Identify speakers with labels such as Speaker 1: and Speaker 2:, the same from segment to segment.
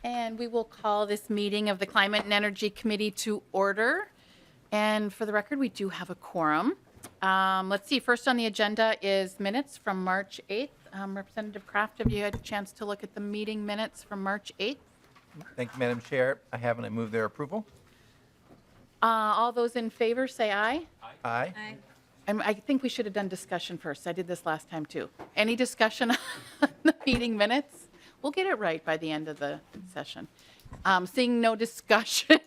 Speaker 1: And we will call this meeting of the Climate and Energy Committee to order. And for the record, we do have a quorum. Let's see, first on the agenda is minutes from March 8th. Representative Kraft, have you had a chance to look at the meeting minutes from March 8th?
Speaker 2: Thank you, Madam Chair. I have and I move their approval.
Speaker 1: All those in favor say aye.
Speaker 2: Aye.
Speaker 1: I think we should have done discussion first. I did this last time too. Any discussion on the meeting minutes? We'll get it right by the end of the session. Seeing no discussion,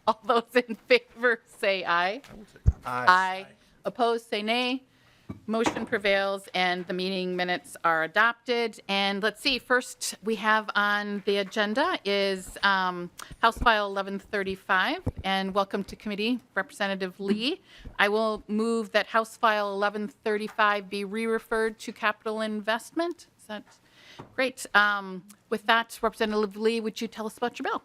Speaker 1: all those in favor say aye. Aye. Opposed say nay. Motion prevails and the meeting minutes are adopted. And let's see, first we have on the agenda is House File 1135. And welcome to committee, Representative Lee. I will move that House File 1135 be re-referred to capital investment. Is that great? With that, Representative Lee, would you tell us about your bill?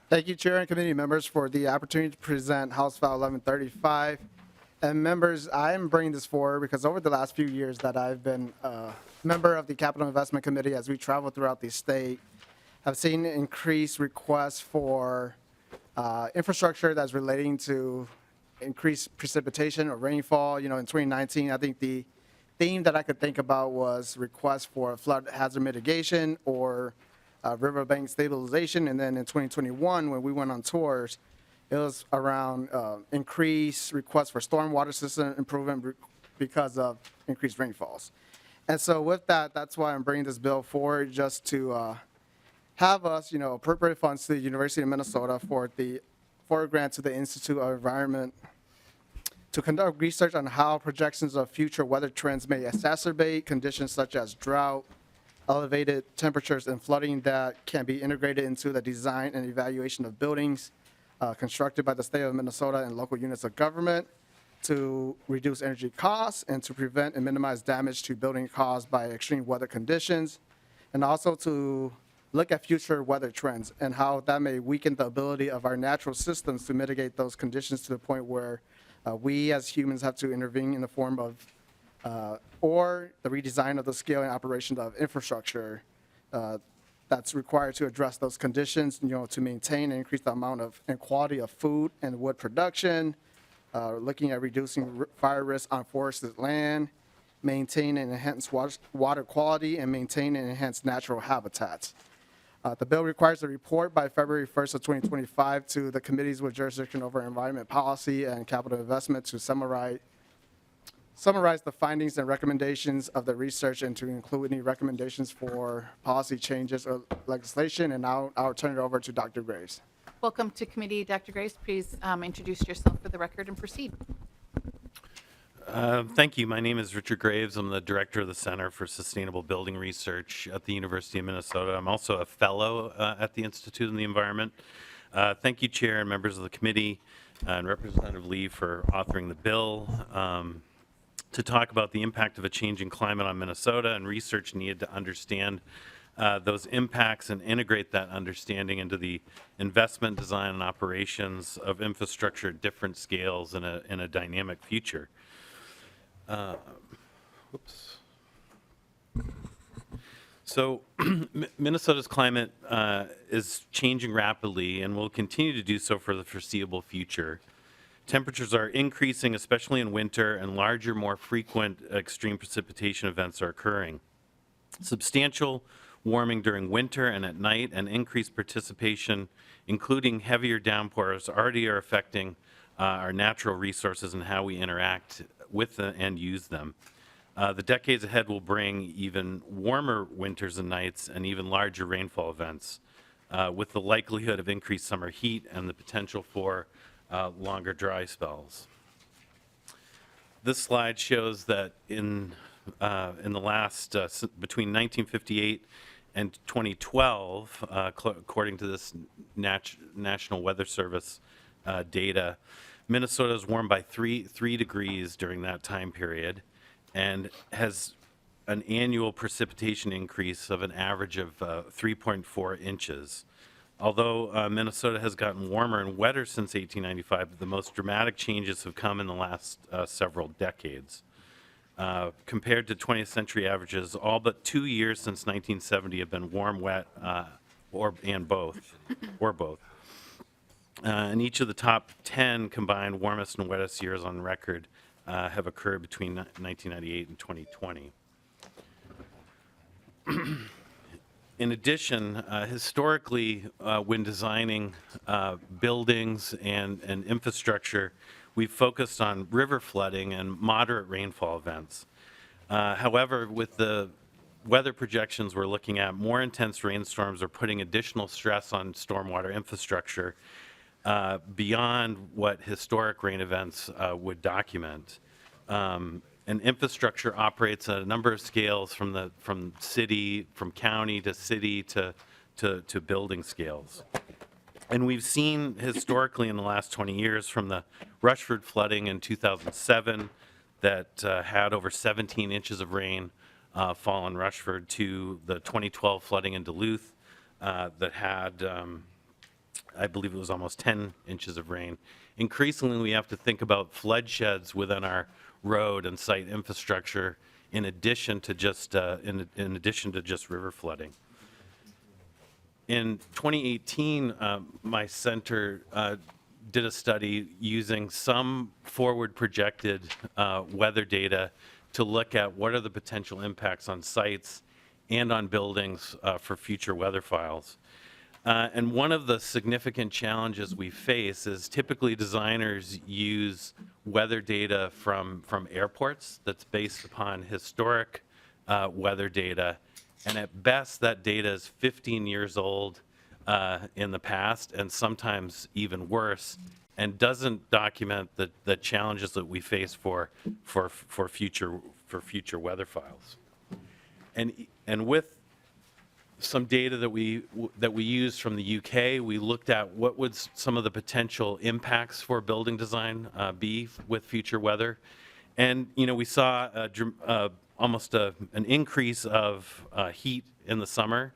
Speaker 3: Thank you, Chair and committee members, for the opportunity to present House File 1135. And members, I am bringing this forward because over the last few years that I've been a member of the Capital Investment Committee as we travel throughout the state, I've seen increased requests for infrastructure that's relating to increased precipitation or rainfall. You know, in 2019, I think the theme that I could think about was requests for flood hazard mitigation or riverbank stabilization. And then in 2021, when we went on tours, it was around increased requests for stormwater system improvement because of increased rainfalls. And so with that, that's why I'm bringing this bill forward, just to have us, appropriate funds to the University of Minnesota for a grant to the Institute of Environment to conduct research on how projections of future weather trends may exacerbate conditions such as drought, elevated temperatures, and flooding that can be integrated into the design and evaluation of buildings constructed by the state of Minnesota and local units of government to reduce energy costs and to prevent and minimize damage to buildings caused by extreme weather conditions, and also to look at future weather trends and how that may weaken the ability of our natural systems to mitigate those conditions to the point where we as humans have to intervene in the form of or the redesign of the scale and operation of infrastructure that's required to address those conditions, to maintain and increase the amount of and quality of food and wood production, looking at reducing fire risk on forested land, maintain and enhance water quality, and maintain and enhance natural habitats. The bill requires a report by February 1st of 2025 to the committees with jurisdiction over environment policy and capital investment to summarize the findings and recommendations of the research and to include any recommendations for policy changes or legislation. And now I'll turn it over to Dr. Graves.
Speaker 1: Welcome to committee, Dr. Graves. Please introduce yourself for the record and proceed.
Speaker 4: Thank you. My name is Richard Graves. I'm the director of the Center for Sustainable Building Research at the University of Minnesota. I'm also a fellow at the Institute of the Environment. Thank you, Chair and members of the committee and Representative Lee for authoring the bill. To talk about the impact of a changing climate on Minnesota and research needed to understand those impacts and integrate that understanding into the investment, design, and operations of infrastructure at different scales in a dynamic future. So Minnesota's climate is changing rapidly and will continue to do so for the foreseeable future. Temperatures are increasing, especially in winter, and larger, more frequent extreme precipitation events are occurring. Substantial warming during winter and at night and increased participation, including heavier downpours, already are affecting our natural resources and how we interact with them and use them. The decades ahead will bring even warmer winters and nights and even larger rainfall events, with the likelihood of increased summer heat and the potential for longer dry spells. This slide shows that in the last, between 1958 and 2012, according to this National Weather Service data, Minnesota is warmed by 3 degrees during that time period and has an annual precipitation increase of an average of 3.4 inches. Although Minnesota has gotten warmer and wetter since 1895, the most dramatic changes have come in the last several decades. Compared to 20th century averages, all but 2 years since 1970 have been warm, wet, and both, or both. And each of the top 10 combined warmest and wettest years on record have occurred between 1998 and 2020. In addition, historically, when designing buildings and infrastructure, we've focused on river flooding and moderate rainfall events. However, with the weather projections we're looking at, more intense rainstorms are putting additional stress on stormwater infrastructure beyond what historic rain events would document. And infrastructure operates at a number of scales from city, from county to city to building scales. And we've seen historically in the last 20 years from the Rushford flooding in 2007 that had over 17 inches of rain fall on Rushford to the 2012 flooding in Duluth that had, I believe it was almost 10 inches of rain. Increasingly, we have to think about flood sheds within our road and site infrastructure in addition to just river flooding. In 2018, my center did a study using some forward projected weather data to look at what are the potential impacts on sites and on buildings for future weather files. And one of the significant challenges we face is typically designers use weather data from airports that's based upon historic weather data. And at best, that data is 15 years old in the past and sometimes even worse, and doesn't document the challenges that we face for future weather files. And with some data that we used from the UK, we looked at what would some of the potential impacts for building design be with future weather, and we saw almost an increase of heat in the summer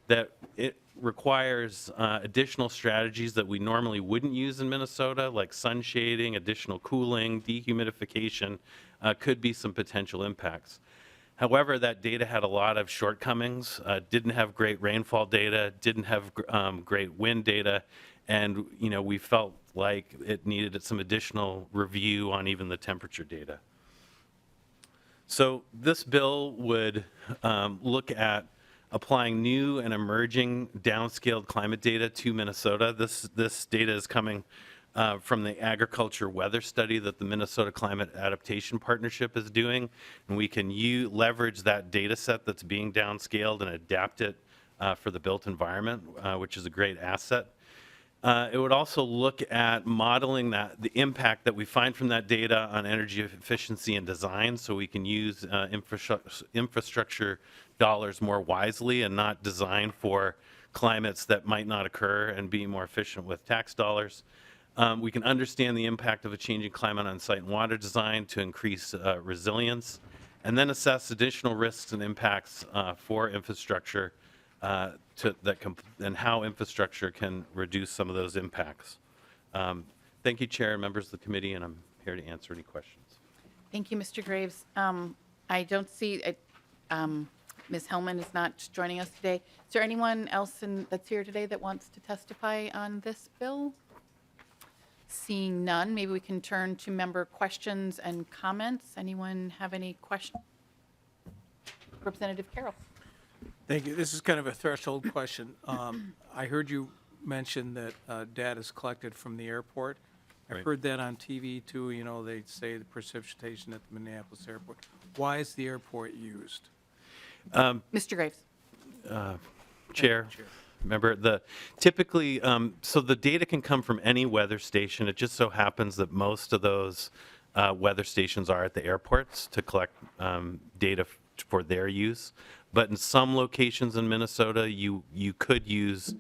Speaker 4: that it requires additional strategies that we normally wouldn't use in Minnesota, like sun shading, additional cooling, dehumidification, could be some potential impacts. However, that data had a lot of shortcomings, didn't have great rainfall data, didn't have great wind data, and we felt like it needed some additional review on even the temperature data. So this bill would look at applying new and emerging downscaled climate data to Minnesota. This data is coming from the agriculture weather study that the Minnesota Climate Adaptation Partnership is doing, and we can leverage that data set that's being downscaled and adapt it for the built environment, which is a great asset. It would also look at modeling the impact that we find from that data on energy efficiency and design, so we can use infrastructure dollars more wisely and not design for climates that might not occur, and be more efficient with tax dollars. We can understand the impact of a changing climate on site and water design to increase resilience, and then assess additional risks and impacts for infrastructure and how infrastructure can reduce some of those impacts. Thank you, Chair and members of the committee, and I'm here to answer any questions.
Speaker 1: Thank you, Mr. Graves. I don't see, Ms. Hellman is not joining us today. Is there anyone else that's here today that wants to testify on this bill? Seeing none, maybe we can turn to member questions and comments. Anyone have any questions? Representative Carroll.
Speaker 5: Thank you. This is kind of a threshold question. I heard you mention that data is collected from the airport. I've
Speaker 4: Right.
Speaker 5: heard that on TV too. They say the precipitation at the Minneapolis airport. Why is the airport used?
Speaker 1: Mr. Graves.
Speaker 4: Chair, remember typically, so the data can come from any weather station. It just so happens that most of those weather stations are at the airports to collect data for their use. But in some locations in Minnesota, you could use,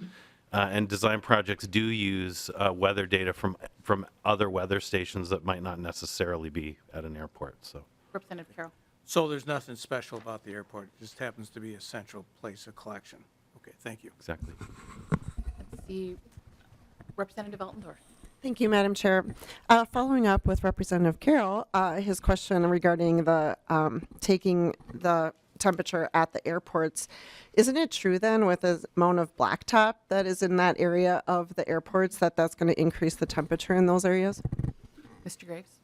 Speaker 4: and design projects do use weather data from other weather stations that might not necessarily be at an airport. So,
Speaker 1: Representative Carroll.
Speaker 5: So there's nothing special about the airport. It just happens to be a central place of collection. Okay, thank you.
Speaker 4: exactly.
Speaker 1: Let's see. Representative Altendorf.
Speaker 6: Thank you, Madam Chair. Following up with Representative Carroll, his question regarding the taking the temperature at the airports. Isn't it true then with the amount of blacktop that is in that area of the airports that that's going to increase the temperature in those areas?
Speaker 1: Mr. Graves?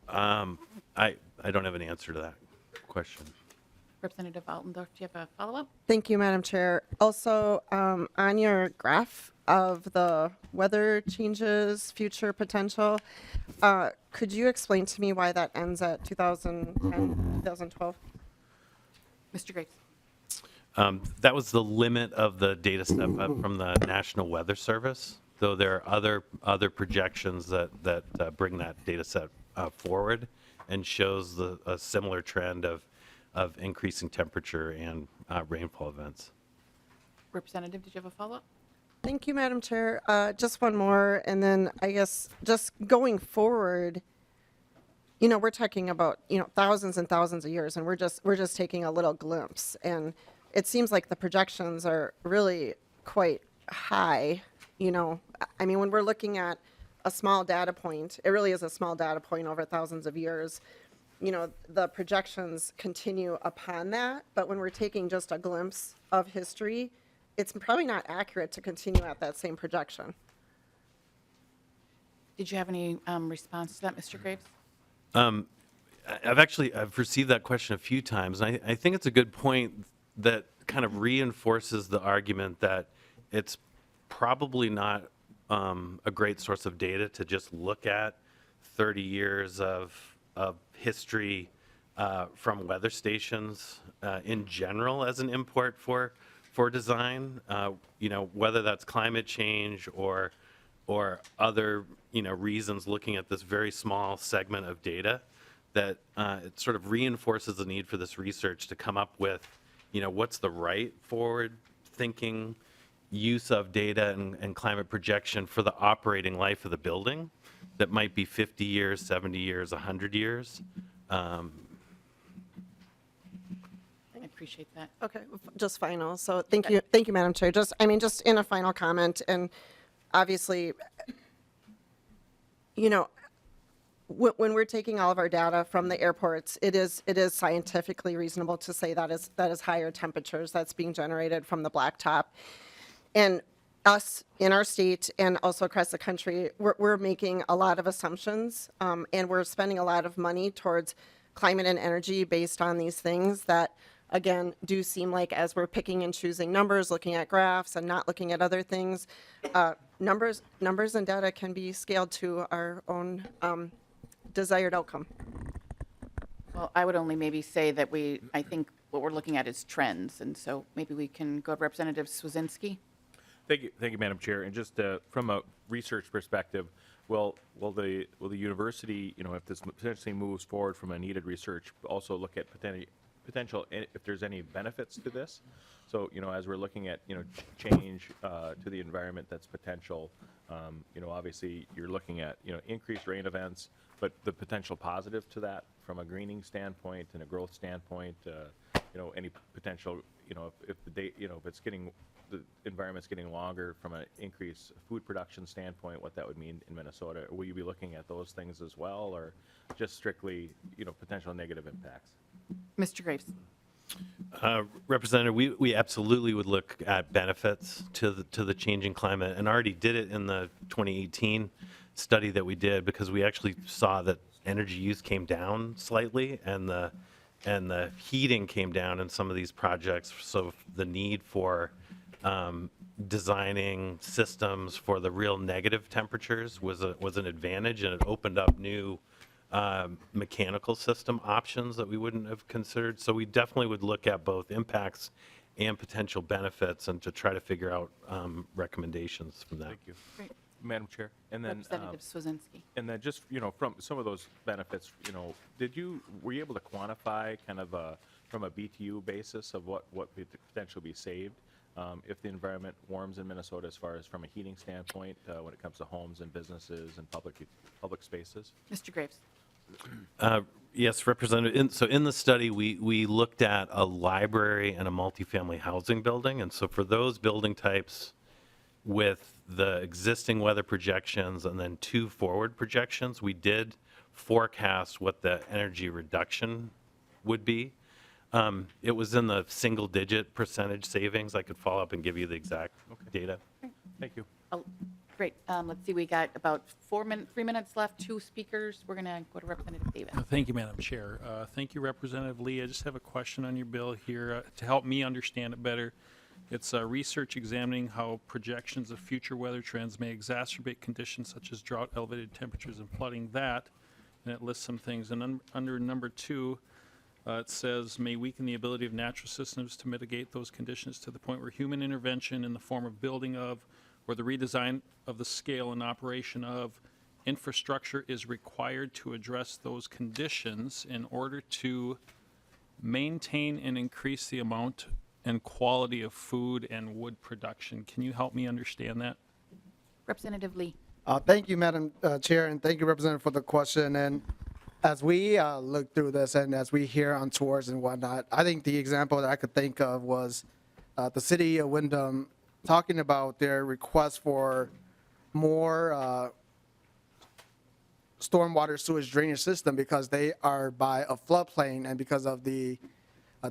Speaker 4: I don't have an answer to that question.
Speaker 1: Representative Altendorf, do you have a follow-up?
Speaker 6: Thank you, Madam Chair. Also, on your graph of the weather changes, future potential, could you explain to me why that ends at 2010, 2012?
Speaker 1: Mr. Graves?
Speaker 4: That was the limit of the data step up from the National Weather Service, though there are other projections that bring that data set forward and shows a similar trend of increasing temperature and rainfall events.
Speaker 1: Representative, did you have a follow-up?
Speaker 6: Thank you, Madam Chair. Just one more, and then I guess just going forward, we're talking about, thousands and thousands of years, and we're just taking a little glimpse. And it seems like the projections are really quite high, I mean, when we're looking at a small data point, it really is a small data point over thousands of years. The projections continue upon that, but when we're taking just a glimpse of history, it's probably not accurate to continue at that same projection.
Speaker 1: Did you have any response to that, Mr. Graves?
Speaker 4: I've received that question a few times. And I think it's a good point that kind of reinforces the argument that it's probably not a great source of data to just look at 30 years of history from weather stations in general as an import for design, whether that's climate change or other, reasons looking at this very small segment of data, that it sort of reinforces the need for this research to come up with, what's the right forward thinking use of data and climate projection for the operating life of the building that might be 50 years, 70 years, 100 years.
Speaker 1: I appreciate that.
Speaker 6: Okay, just final. So thank you, Madam Chair. Just in a final comment, and obviously, when we're taking all of our data from the airports, it is scientifically reasonable to say that is higher temperatures that's being generated from the blacktop. And us in our state and also across the country, we're making a lot of assumptions, and we're spending a lot of money towards climate and energy based on these things that, again, do seem like, as we're picking and choosing numbers, looking at graphs and not looking at other things, numbers and data can be scaled to our own desired outcome.
Speaker 1: Well, I would only maybe say that I think what we're looking at is trends, and so maybe we can go to Representative Swazinski.
Speaker 7: Thank you, Madam Chair. And just from a research perspective, will the university, if this potentially moves forward from a needed research, also look at potential if there's any benefits to this? So, as we're looking at, change to the environment that's potential, obviously you're looking at, increased rain events, but the potential positive to that from a greening standpoint and a growth standpoint, any potential, if the day, if it's getting, the environment's getting longer from an increased food production standpoint, what that would mean in Minnesota. Will you be looking at those things as well, or just strictly, potential negative impacts?
Speaker 1: Mr. Graves.
Speaker 4: Representative, we absolutely would look at benefits to the changing climate, and already did it in the 2018 study that we did, because we actually saw that energy use came down slightly, and the heating came down in some of these projects. So the need for designing systems for the real negative temperatures was an advantage, and it opened up new mechanical system options that we wouldn't have considered. So we definitely would look at both impacts and potential benefits, and to try to figure out recommendations from that.
Speaker 7: Thank you.
Speaker 1: Great.
Speaker 7: Madam Chair. And then
Speaker 1: Representative Swazinski.
Speaker 7: and then just, from some of those benefits, were you able to quantify kind of from a BTU basis of what could potentially be saved if the environment warms in Minnesota, as far as from a heating standpoint, when it comes to homes and businesses and public spaces?
Speaker 1: Mr. Graves.
Speaker 4: Yes, Representative. So in the study, we looked at a library and a multifamily housing building. And so for those building types with the existing weather projections and then 2 forward projections, we did forecast what the energy reduction would be. It was in the single-digit percentage savings. I could follow up and give you the exact data.
Speaker 7: Thank you.
Speaker 1: Oh, great. Let's see, we got about 3 minutes left, 2 speakers. We're going to go to Representative Davis.
Speaker 8: Thank you, Madam Chair. Thank you, Representative Lee. I just have a question on your bill here to help me understand it better. It's research examining how projections of future weather trends may exacerbate conditions such as drought, elevated temperatures, and flooding. That, and it lists some things. And under number 2, it says, may weaken the ability of natural systems to mitigate those conditions to the point where human intervention in the form of building of or the redesign of the scale and operation of infrastructure is required to address those conditions in order to maintain and increase the amount and quality of food and wood production. Can you help me understand that?
Speaker 1: Representative Lee.
Speaker 3: Thank you, Madam Chair, and thank you, Representative, for the question. And as we look through this and as we hear on tours and whatnot, I think the example that I could think of was the city of Wyndham talking about their request for more stormwater sewage drainage system because they are by a floodplain and because of the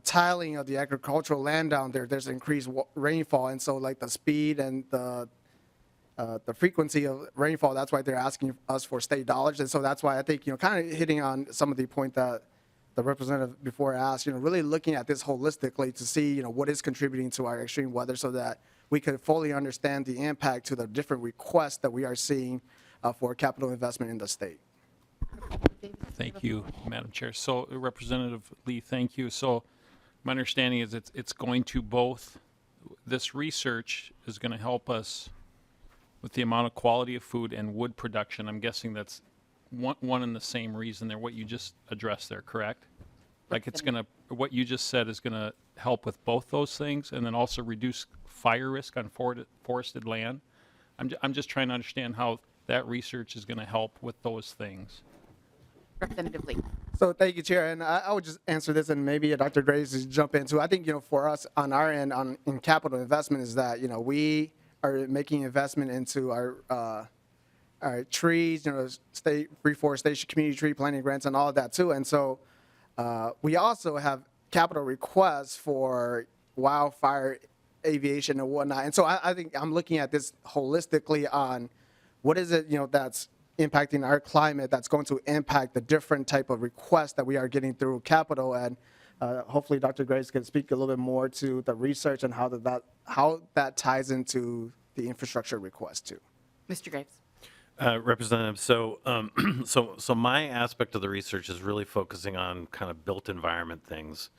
Speaker 3: tiling of the agricultural land down there, there's increased rainfall. And so like the speed and the frequency of rainfall, that's why they're asking us for state dollars. And so that's why I think, kind of hitting on some of the point that the representative before asked, really looking at this holistically to see, what is contributing to our extreme weather so that we could fully understand the impact to the different requests that we are seeing for capital investment in the state.
Speaker 8: Thank you, Madam Chair. So Representative Lee, thank you. So my understanding is it's going to both, this research is going to help us with the amount of quality of food and wood production. I'm guessing that's one and the same reason there, what you just addressed there, correct? Like it's going to, what you just said is going to help with both those things and then also reduce fire risk on forested land. I'm just trying to understand how that research is going to help with those things.
Speaker 1: Representative Lee.
Speaker 3: So thank you, Chair. And I would just answer this and maybe Dr. Graves just jump into. I think, for us on our end in capital investment is that, we are making investment into our trees, state reforestation, community tree planting grants and all of that too. And so we also have capital requests for wildfire aviation and whatnot. And so I think I'm looking at this holistically on what is it, that's impacting our climate that's going to impact the different type of requests that we are getting through capital. And hopefully Dr. Graves can speak a little bit more to the research and how that ties into the infrastructure request too.
Speaker 1: Mr. Graves.
Speaker 4: Representative, so my aspect of the research is really focusing on kind of built environment things.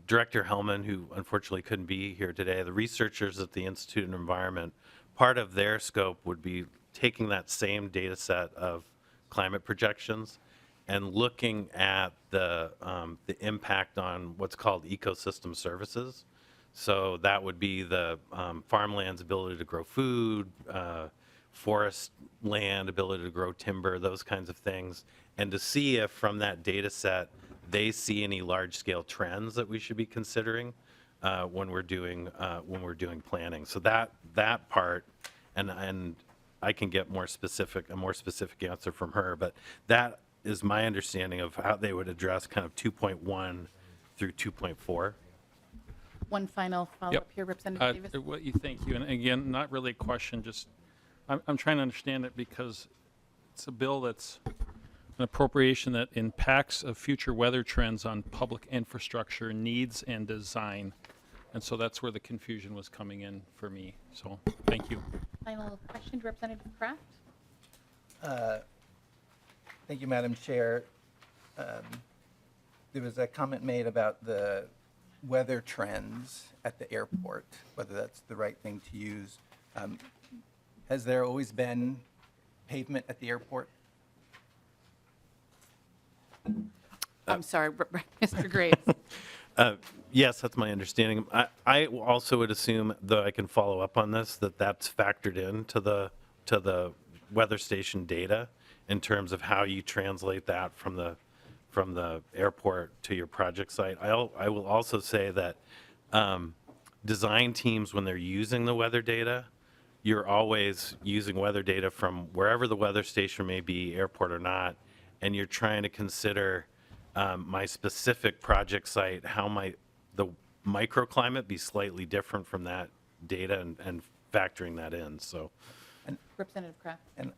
Speaker 4: Director Hellman, who unfortunately couldn't be here today, the researchers at the Institute of Environment, part of their scope would be taking that same data set of climate projections and looking at the impact on what's called ecosystem services. So that would be the farmland's ability to grow food, forest land, ability to grow timber, those kinds of things, and to see if from that data set they see any large-scale trends that we should be considering when we're doing planning. So that part, and I can get a more specific answer from her, but that is my understanding of how they would address kind of 2.1 through 2.4.
Speaker 1: One final follow-up here, Representative Davis.
Speaker 8: Thank you. And again, not really a question, just I'm trying to understand it because it's a bill that's an appropriation that impacts of future weather trends on public infrastructure needs and design. And so that's where the confusion was coming in for me. So thank you.
Speaker 1: Final question to Representative Kraft.
Speaker 2: Thank you, Madam Chair. There was a comment made about the weather trends at the airport, whether that's the right thing to use. Has there always been pavement at the airport?
Speaker 1: I'm sorry, Mr. Graves.
Speaker 4: Yes, that's my understanding. I also would assume, though I can follow up on this, that that's factored into the weather station data in terms of how you translate that from the airport to your project site. I will also say that design teams, when they're using the weather data, you're always using weather data from wherever the weather station may be, airport or not, and you're trying to consider my specific project site, how might the microclimate be slightly different from that data and factoring that in? So,
Speaker 1: Representative Kraft.
Speaker 2: And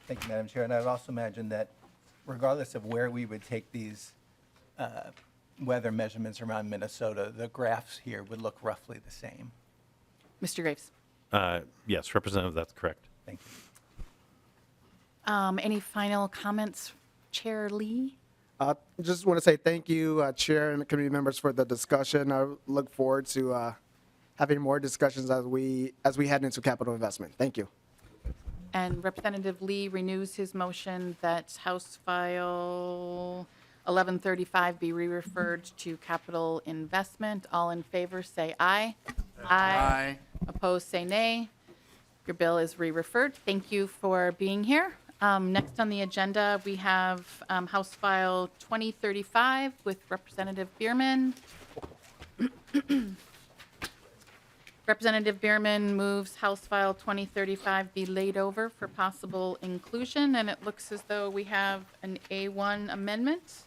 Speaker 2: thank you, Madam Chair. And I would also imagine that regardless of where we would take these weather measurements around Minnesota, the graphs here would look roughly the same.
Speaker 1: Mr. Graves.
Speaker 4: yes, Representative, that's correct.
Speaker 2: Thank you.
Speaker 1: Any final comments, Chair Lee?
Speaker 3: Just want to say thank you, Chair and committee members, for the discussion. I look forward to having more discussions as we head into capital investment. Thank you.
Speaker 1: And Representative Lee renews his motion that House File 1135 be re-referred to capital investment. All in favor, say aye. Aye. Opposed, say nay. Your bill is re-referred. Thank you for being here. Next on the agenda, we have House File 2035 with Representative Bierman. Representative Bierman moves House File 2035 be laid over for possible inclusion, and it looks as though we have an A1 amendment.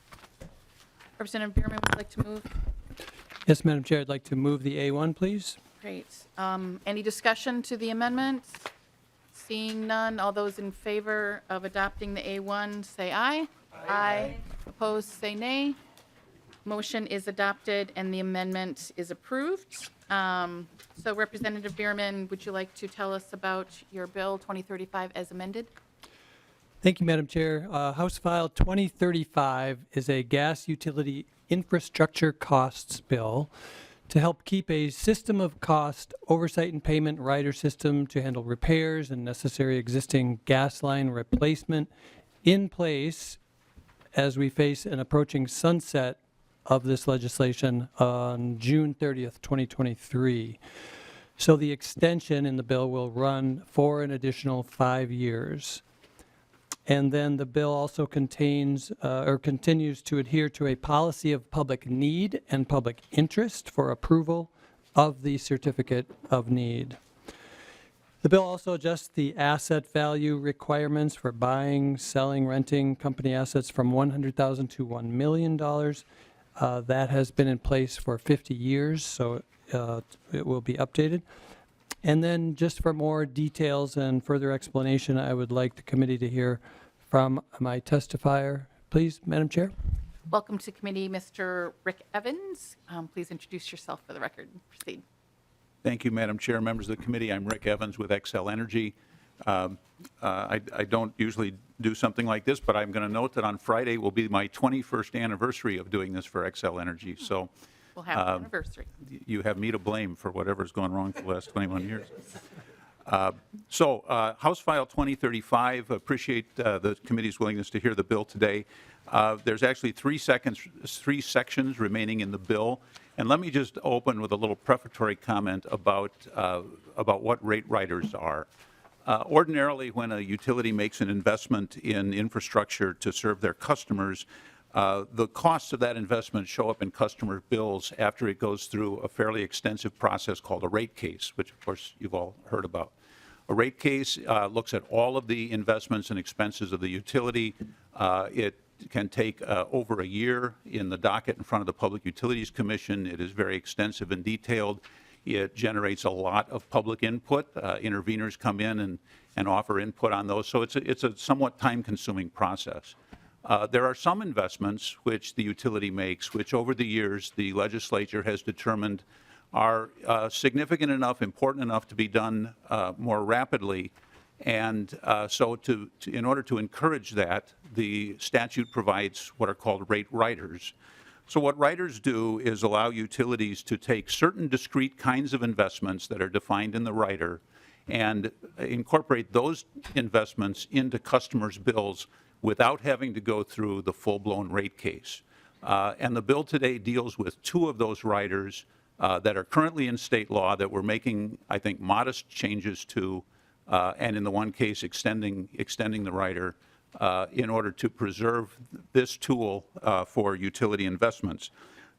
Speaker 1: Representative Bierman would like to move.
Speaker 9: Yes, Madam Chair, I'd like to move the A1, please.
Speaker 1: Great. Any discussion to the amendment? Seeing none, all those in favor of adopting the A1, say aye. Aye. Opposed, say nay. Motion is adopted and the amendment is approved. So Representative Bierman, would you like to tell us about your bill 2035 as amended?
Speaker 9: Thank you, Madam Chair. House File 2035 is a gas utility infrastructure costs bill to help keep a system of cost oversight and payment rider system to handle repairs and necessary existing gas line replacement in place as we face an approaching sunset of this legislation on June 30th, 2023. So the extension in the bill will run for an additional 5 years. And then the bill also contains or continues to adhere to a policy of public need and public interest for approval of the certificate of need. The bill also adjusts the asset value requirements for buying, selling, renting company assets from $100,000 to $1 million. That has been in place for 50 years, so it will be updated. And then just for more details and further explanation, I would like the committee to hear from my testifier. Please, Madam Chair.
Speaker 1: Welcome to committee, Mr. Rick Evans. Please introduce yourself for the record. Proceed.
Speaker 10: Thank you, Madam Chair. Members of the committee, I'm Rick Evans with Xcel Energy. I don't usually do something like this, but I'm going to note that on Friday will be my 21st anniversary of doing this for Xcel Energy. So
Speaker 1: We'll have an anniversary.
Speaker 10: you have me to blame for whatever's gone wrong for the last 21 years. House File 2035, appreciate the committee's willingness to hear the bill today. There's actually three sections remaining in the bill. And let me just open with a little prefatory comment about what rate riders are. Ordinarily, when a utility makes an investment in infrastructure to serve their customers, the costs of that investment show up in customer bills after it goes through a fairly extensive process called a rate case, which, of course, you've all heard about. A rate case looks at all of the investments and expenses of the utility. It can take over a year in the docket in front of the Public Utilities Commission. It is very extensive and detailed. It generates a lot of public input. Interveners come in and offer input on those. So it's a somewhat time-consuming process. There are some investments which the utility makes, which over the years the legislature has determined are significant enough, important enough to be done more rapidly. And so in order to encourage that, the statute provides what are called rate riders. So what riders do is allow utilities to take certain discrete kinds of investments that are defined in the rider and incorporate those investments into customers' bills without having to go through the full-blown rate case. And the bill today deals with two of those riders that are currently in state law that we're making, I think, modest changes to, and in the one case extending the rider in order to preserve this tool for utility investments.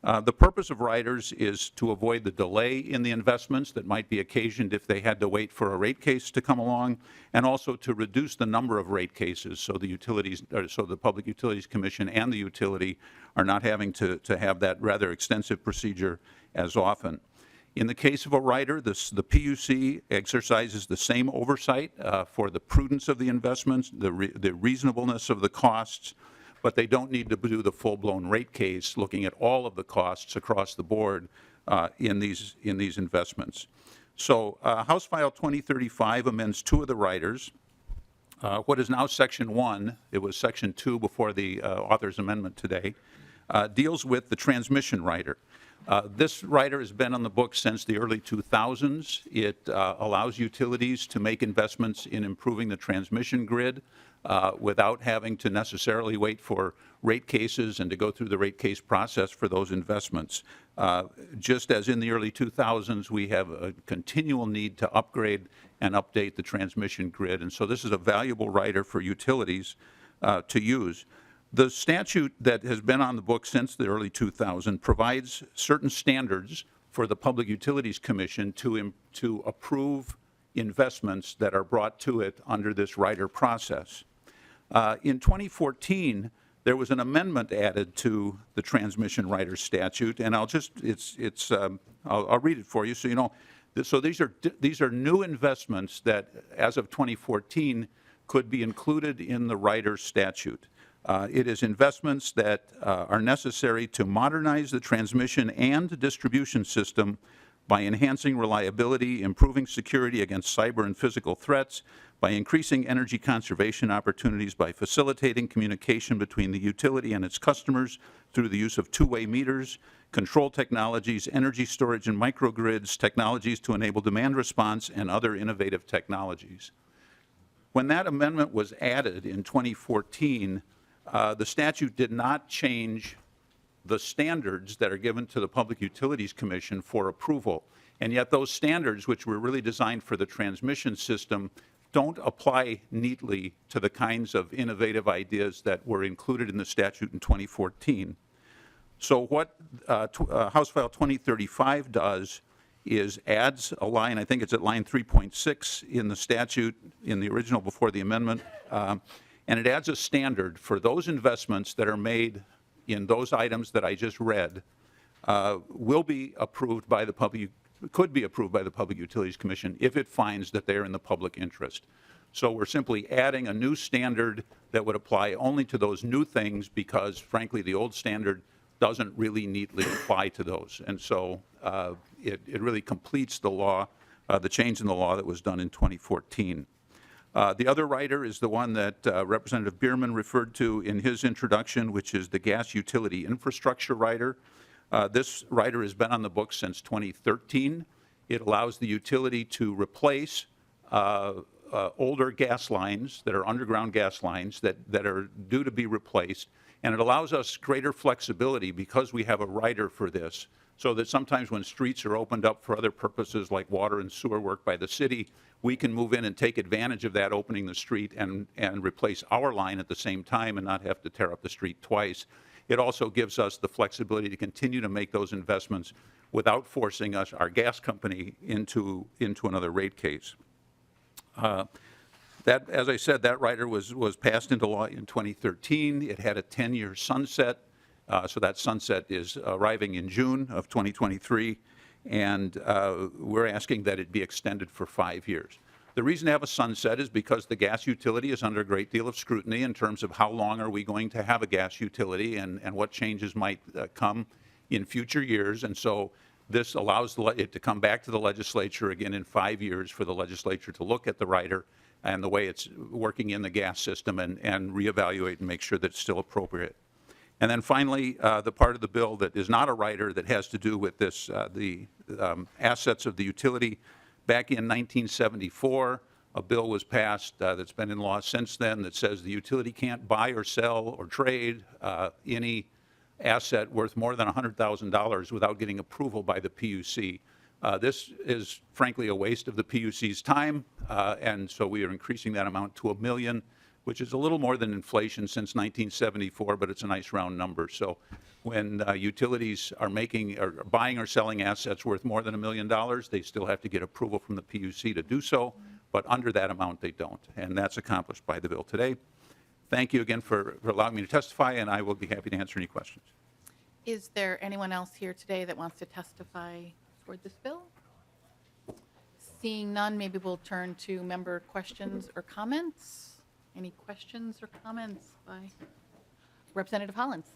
Speaker 10: The purpose of riders is to avoid the delay in the investments that might be occasioned if they had to wait for a rate case to come along, and also to reduce the number of rate cases so the utilities, or so the Public Utilities Commission and the utility are not having to have that rather extensive procedure as often. In the case of a rider, the PUC exercises the same oversight for the prudence of the investments, the reasonableness of the costs, but they don't need to do the full-blown rate case looking at all of the costs across the board in these investments. So House File 2035 amends 2 of the riders. What is now Section 1, it was Section 2 before the author's amendment today, deals with the transmission rider. This rider has been on the books since the early 2000s. It allows utilities to make investments in improving the transmission grid without having to necessarily wait for rate cases and to go through the rate case process for those investments. Just as in the early 2000s, we have a continual need to upgrade and update the transmission grid, and so this is a valuable rider for utilities to use. The statute that has been on the books since the early 2000s provides certain standards for the Public Utilities Commission to approve investments that are brought to it under this rider process. In 2014, there was an amendment added to the transmission rider statute, and I'll read it for you so you know. So these are new investments that, as of 2014, could be included in the rider statute. It is investments that are necessary to modernize the transmission and distribution system by enhancing reliability, improving security against cyber and physical threats, by increasing energy conservation opportunities, by facilitating communication between the utility and its customers through the use of two-way meters, control technologies, energy storage and microgrids, technologies to enable demand response, and other innovative technologies. When that amendment was added in 2014, the statute did not change the standards that are given to the Public Utilities Commission for approval. And yet those standards, which were really designed for the transmission system, don't apply neatly to the kinds of innovative ideas that were included in the statute in 2014. So what House File 2035 does is adds a line, I think it's at line 3.6 in the statute, in the original before the amendment, and it adds a standard for those investments that are made in those items that I just read will be approved by the public, could be approved by the Public Utilities Commission if it finds that they're in the public interest. So we're simply adding a new standard that would apply only to those new things because, frankly, the old standard doesn't really neatly apply to those. And so it really completes the law, the change in the law that was done in 2014. The other rider is the one that Representative Bierman referred to in his introduction, which is the gas utility infrastructure rider. This rider has been on the books since 2013. It allows the utility to replace older gas lines that are underground gas lines that are due to be replaced. And it allows us greater flexibility because we have a rider for this, so that sometimes when streets are opened up for other purposes like water and sewer work by the city, we can move in and take advantage of that opening the street and replace our line at the same time and not have to tear up the street twice. It also gives us the flexibility to continue to make those investments without forcing us, our gas company, into another rate case. That, as I said, that rider was passed into law in 2013. It had a 10-year sunset, so that sunset is arriving in June of 2023, and we're asking that it be extended for 5 years. The reason to have a sunset is because the gas utility is under a great deal of scrutiny in terms of how long are we going to have a gas utility and what changes might come in future years, and so this allows it to come back to the legislature again in 5 years for the legislature to look at the rider and the way it's working in the gas system and reevaluate and make sure that it's still appropriate. And then finally, the part of the bill that is not a rider that has to do with this, the assets of the utility. Back in 1974, a bill was passed that's been in law since then that says the utility can't buy or sell or trade any asset worth more than $100,000 without getting approval by the PUC. This is frankly a waste of the PUC's time, and so we are increasing that amount to $1 million which is a little more than inflation since 1974, but it's a nice round number. So when utilities are buying or selling assets worth more than $1 million, they still have to get approval from the PUC to do so, but under that amount, they don't. And that's accomplished by the bill today. Thank you again for allowing me to testify, and I will be happy to answer any questions.
Speaker 1: Is there anyone else here today that wants to testify toward this bill? Seeing none, maybe we'll turn to member questions or comments. Any questions or comments by Representative Hollins?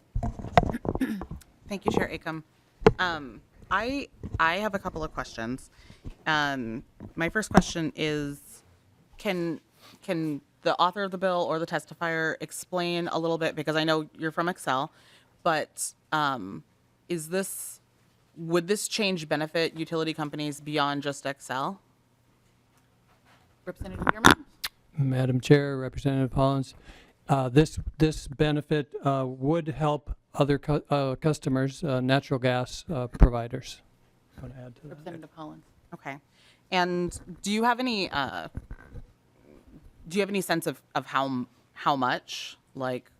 Speaker 11: Thank you, Chair Acom. I have a couple of questions. My first question is, can the author of the bill or the testifier explain a little bit, because I know you're from Excel, but would this change benefit utility companies beyond just Excel?
Speaker 1: Representative Bierman?
Speaker 9: Madam Chair, Representative Hollins, this benefit would help other customers, natural gas providers. Want to add to that?
Speaker 1: Representative Hollins.
Speaker 11: Okay. And do you have any sense of how much, like,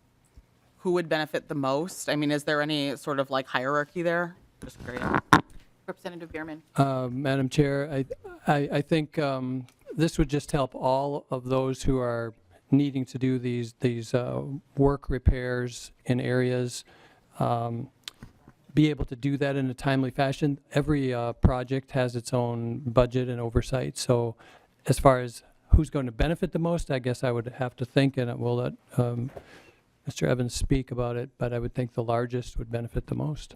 Speaker 11: who would benefit the most? I mean, is there any sort of like hierarchy there? Just curious.
Speaker 1: Representative Bierman.
Speaker 9: Madam Chair, I think this would just help all of those who are needing to do these work repairs in areas, be able to do that in a timely fashion. Every project has its own budget and oversight. So as far as who's going to benefit the most, I guess I would have to think, and we'll let Mr. Evans speak about it, but I would think the largest would benefit the most.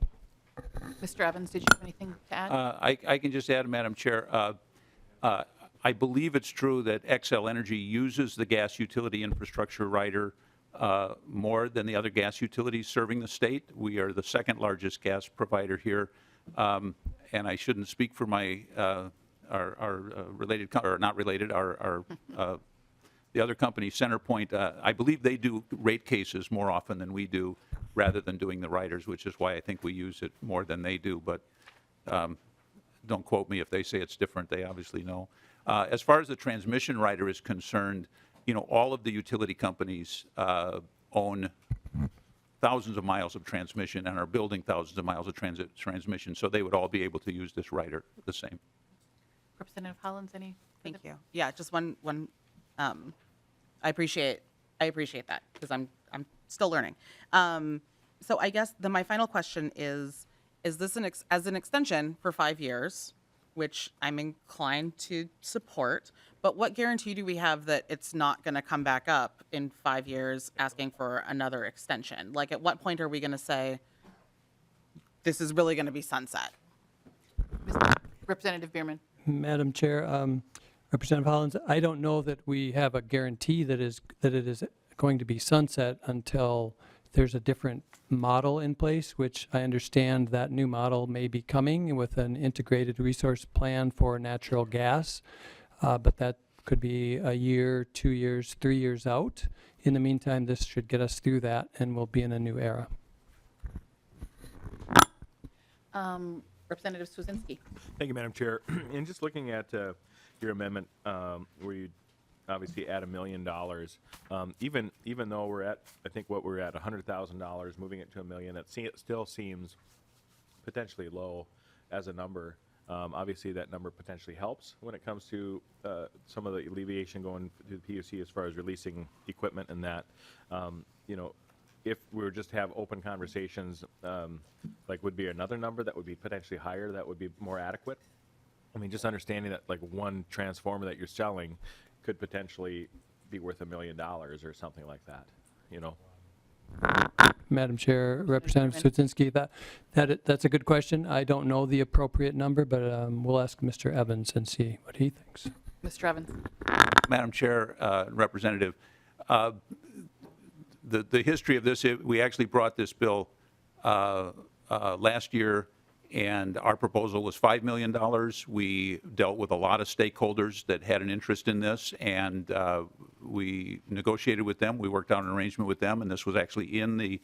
Speaker 1: Mr. Evans, did you have anything to add?
Speaker 10: I can just add, Madam Chair, I believe it's true that Xcel Energy uses the gas utility infrastructure rider more than the other gas utilities serving the state. We are the second largest gas provider here, and I shouldn't speak for my our related or not related our the other company, CenterPoint. I believe they do rate cases more often than we do, rather than doing the riders, which is why I think we use it more than they do. But don't quote me if they say it's different. They obviously know. As far as the transmission rider is concerned, all of the utility companies own thousands of miles of transmission and are building thousands of miles of transmission, so they would all be able to use this rider the same.
Speaker 1: Representative Hollins, any?
Speaker 11: Thank you. Yeah, just one. I appreciate that, because I'm still learning. So I guess my final question is this as an extension for 5 years, which I'm inclined to support, but what guarantee do we have that it's not going to come back up in 5 years asking for another extension? Like, at what point are we going to say, this is really going to be sunset?
Speaker 1: Representative Bierman.
Speaker 9: Madam Chair, Representative Hollins, I don't know that we have a guarantee that it is going to be sunset until there's a different model in place, which I understand that new model may be coming with an integrated resource plan for natural gas, but that could be a year, 2 years, 3 years out. In the meantime, this should get us through that, and we'll be in a new era.
Speaker 1: Representative Swazinski.
Speaker 7: Thank you, Madam Chair. And just looking at your amendment, where you obviously add $1 million, even though we're at, I think what we're at, $100,000, moving it to $1 million, it still seems potentially low as a number. Obviously, that number potentially helps when it comes to some of the alleviation going to the PUC as far as releasing equipment and that. If we were just to have open conversations, like would be another number that would be potentially higher, that would be more adequate. I mean, just understanding that like one transformer that you're selling could potentially be worth $1 million or something like that,
Speaker 9: Madam Chair, Representative Swazinski, that's a good question. I don't know the appropriate number, but we'll ask Mr. Evans and see what he thinks.
Speaker 1: Mr. Evans.
Speaker 10: Madam Chair, Representative, the history of this, we actually brought this bill last year, and our proposal was $5 million. We dealt with a lot of stakeholders that had an interest in this, and we negotiated with them. We worked out an arrangement with them, and this was actually in the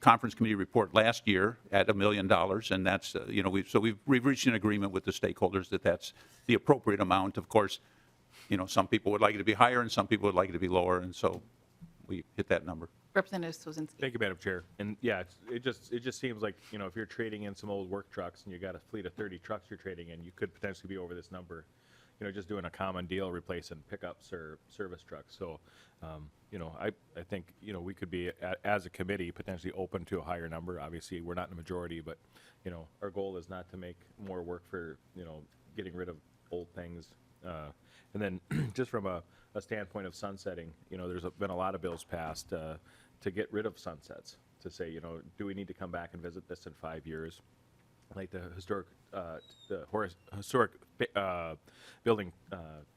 Speaker 10: conference committee report last year at $1 million, and that's, we've reached an agreement with the stakeholders that that's the appropriate amount. Of course, some people would like it to be higher and some people would like it to be lower, and so we hit that number.
Speaker 1: Representative Swazinski.
Speaker 7: Thank you, Madam Chair. And yeah, it just seems like, if you're trading in some old work trucks and you got a fleet of 30 trucks you're trading in, you could potentially be over this number, just doing a common deal, replacing pickups or service trucks. So, I think, we could be, as a committee, potentially open to a higher number. Obviously, we're not in the majority, but, our goal is not to make more work for, getting rid of old things. And then just from a standpoint of sunsetting, there's been a lot of bills passed to get rid of sunsets, to say, do we need to come back and visit this in 5 years? Like the historic building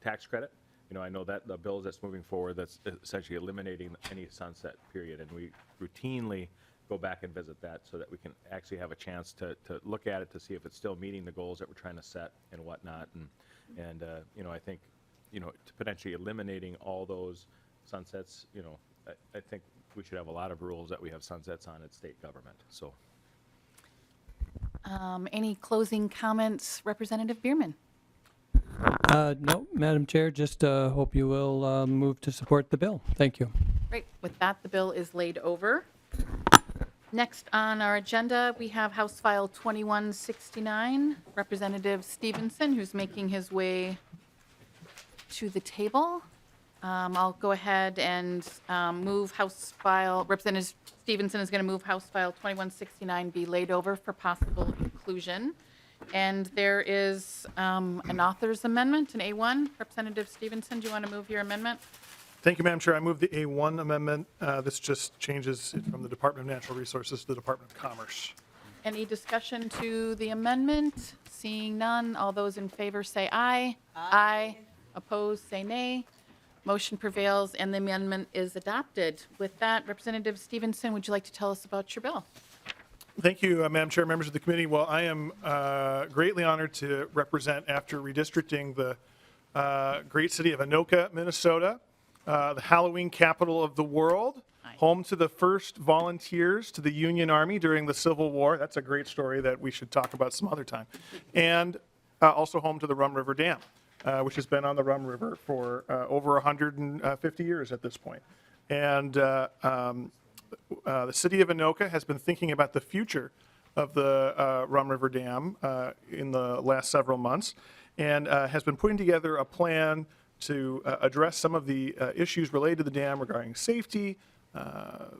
Speaker 7: tax credit. I know that the bill that's moving forward, that's essentially eliminating any sunset period, and we routinely go back and visit that so that we can actually have a chance to look at it to see if it's still meeting the goals that we're trying to set and whatnot. And I think, to potentially eliminating all those sunsets, I think we should have a lot of rules that we have sunsets on at state government. So.
Speaker 1: Any closing comments, Representative Bierman?
Speaker 9: No, Madam Chair, just hope you will move to support the bill. Thank you.
Speaker 1: Great. With that, the bill is laid over. Next on our agenda, we have House File 2169, Representative Stephenson, who's making his way to the table. I'll go ahead and move House File, Representative Stephenson is going to move House File 2169 be laid over for possible inclusion. And there is an author's amendment, an A1. Representative Stephenson, do you want to move your amendment?
Speaker 12: Thank you, Madam Chair. I move the A1 amendment. This just changes it from the Department of Natural Resources to the Department of Commerce.
Speaker 1: Any discussion to the amendment? Seeing none, all those in favor say aye. Aye. Opposed, say nay. Motion prevails and the amendment is adopted. With that, Representative Stephenson, would you like to tell us about your bill?
Speaker 12: Thank you, Madam Chair, members of the committee. Well, I am greatly honored to represent, after redistricting, the great city of Anoka, Minnesota, the Halloween capital of the world, home to the first volunteers to the Union Army during the Civil War. That's a great story that we should talk about some other time. And also home to the Rum River Dam, which has been on the Rum River for over 150 years at this point. And the city of Anoka has been thinking about the future of the Rum River Dam in the last several months, and has been putting together a plan to address some of the issues related to the dam regarding safety,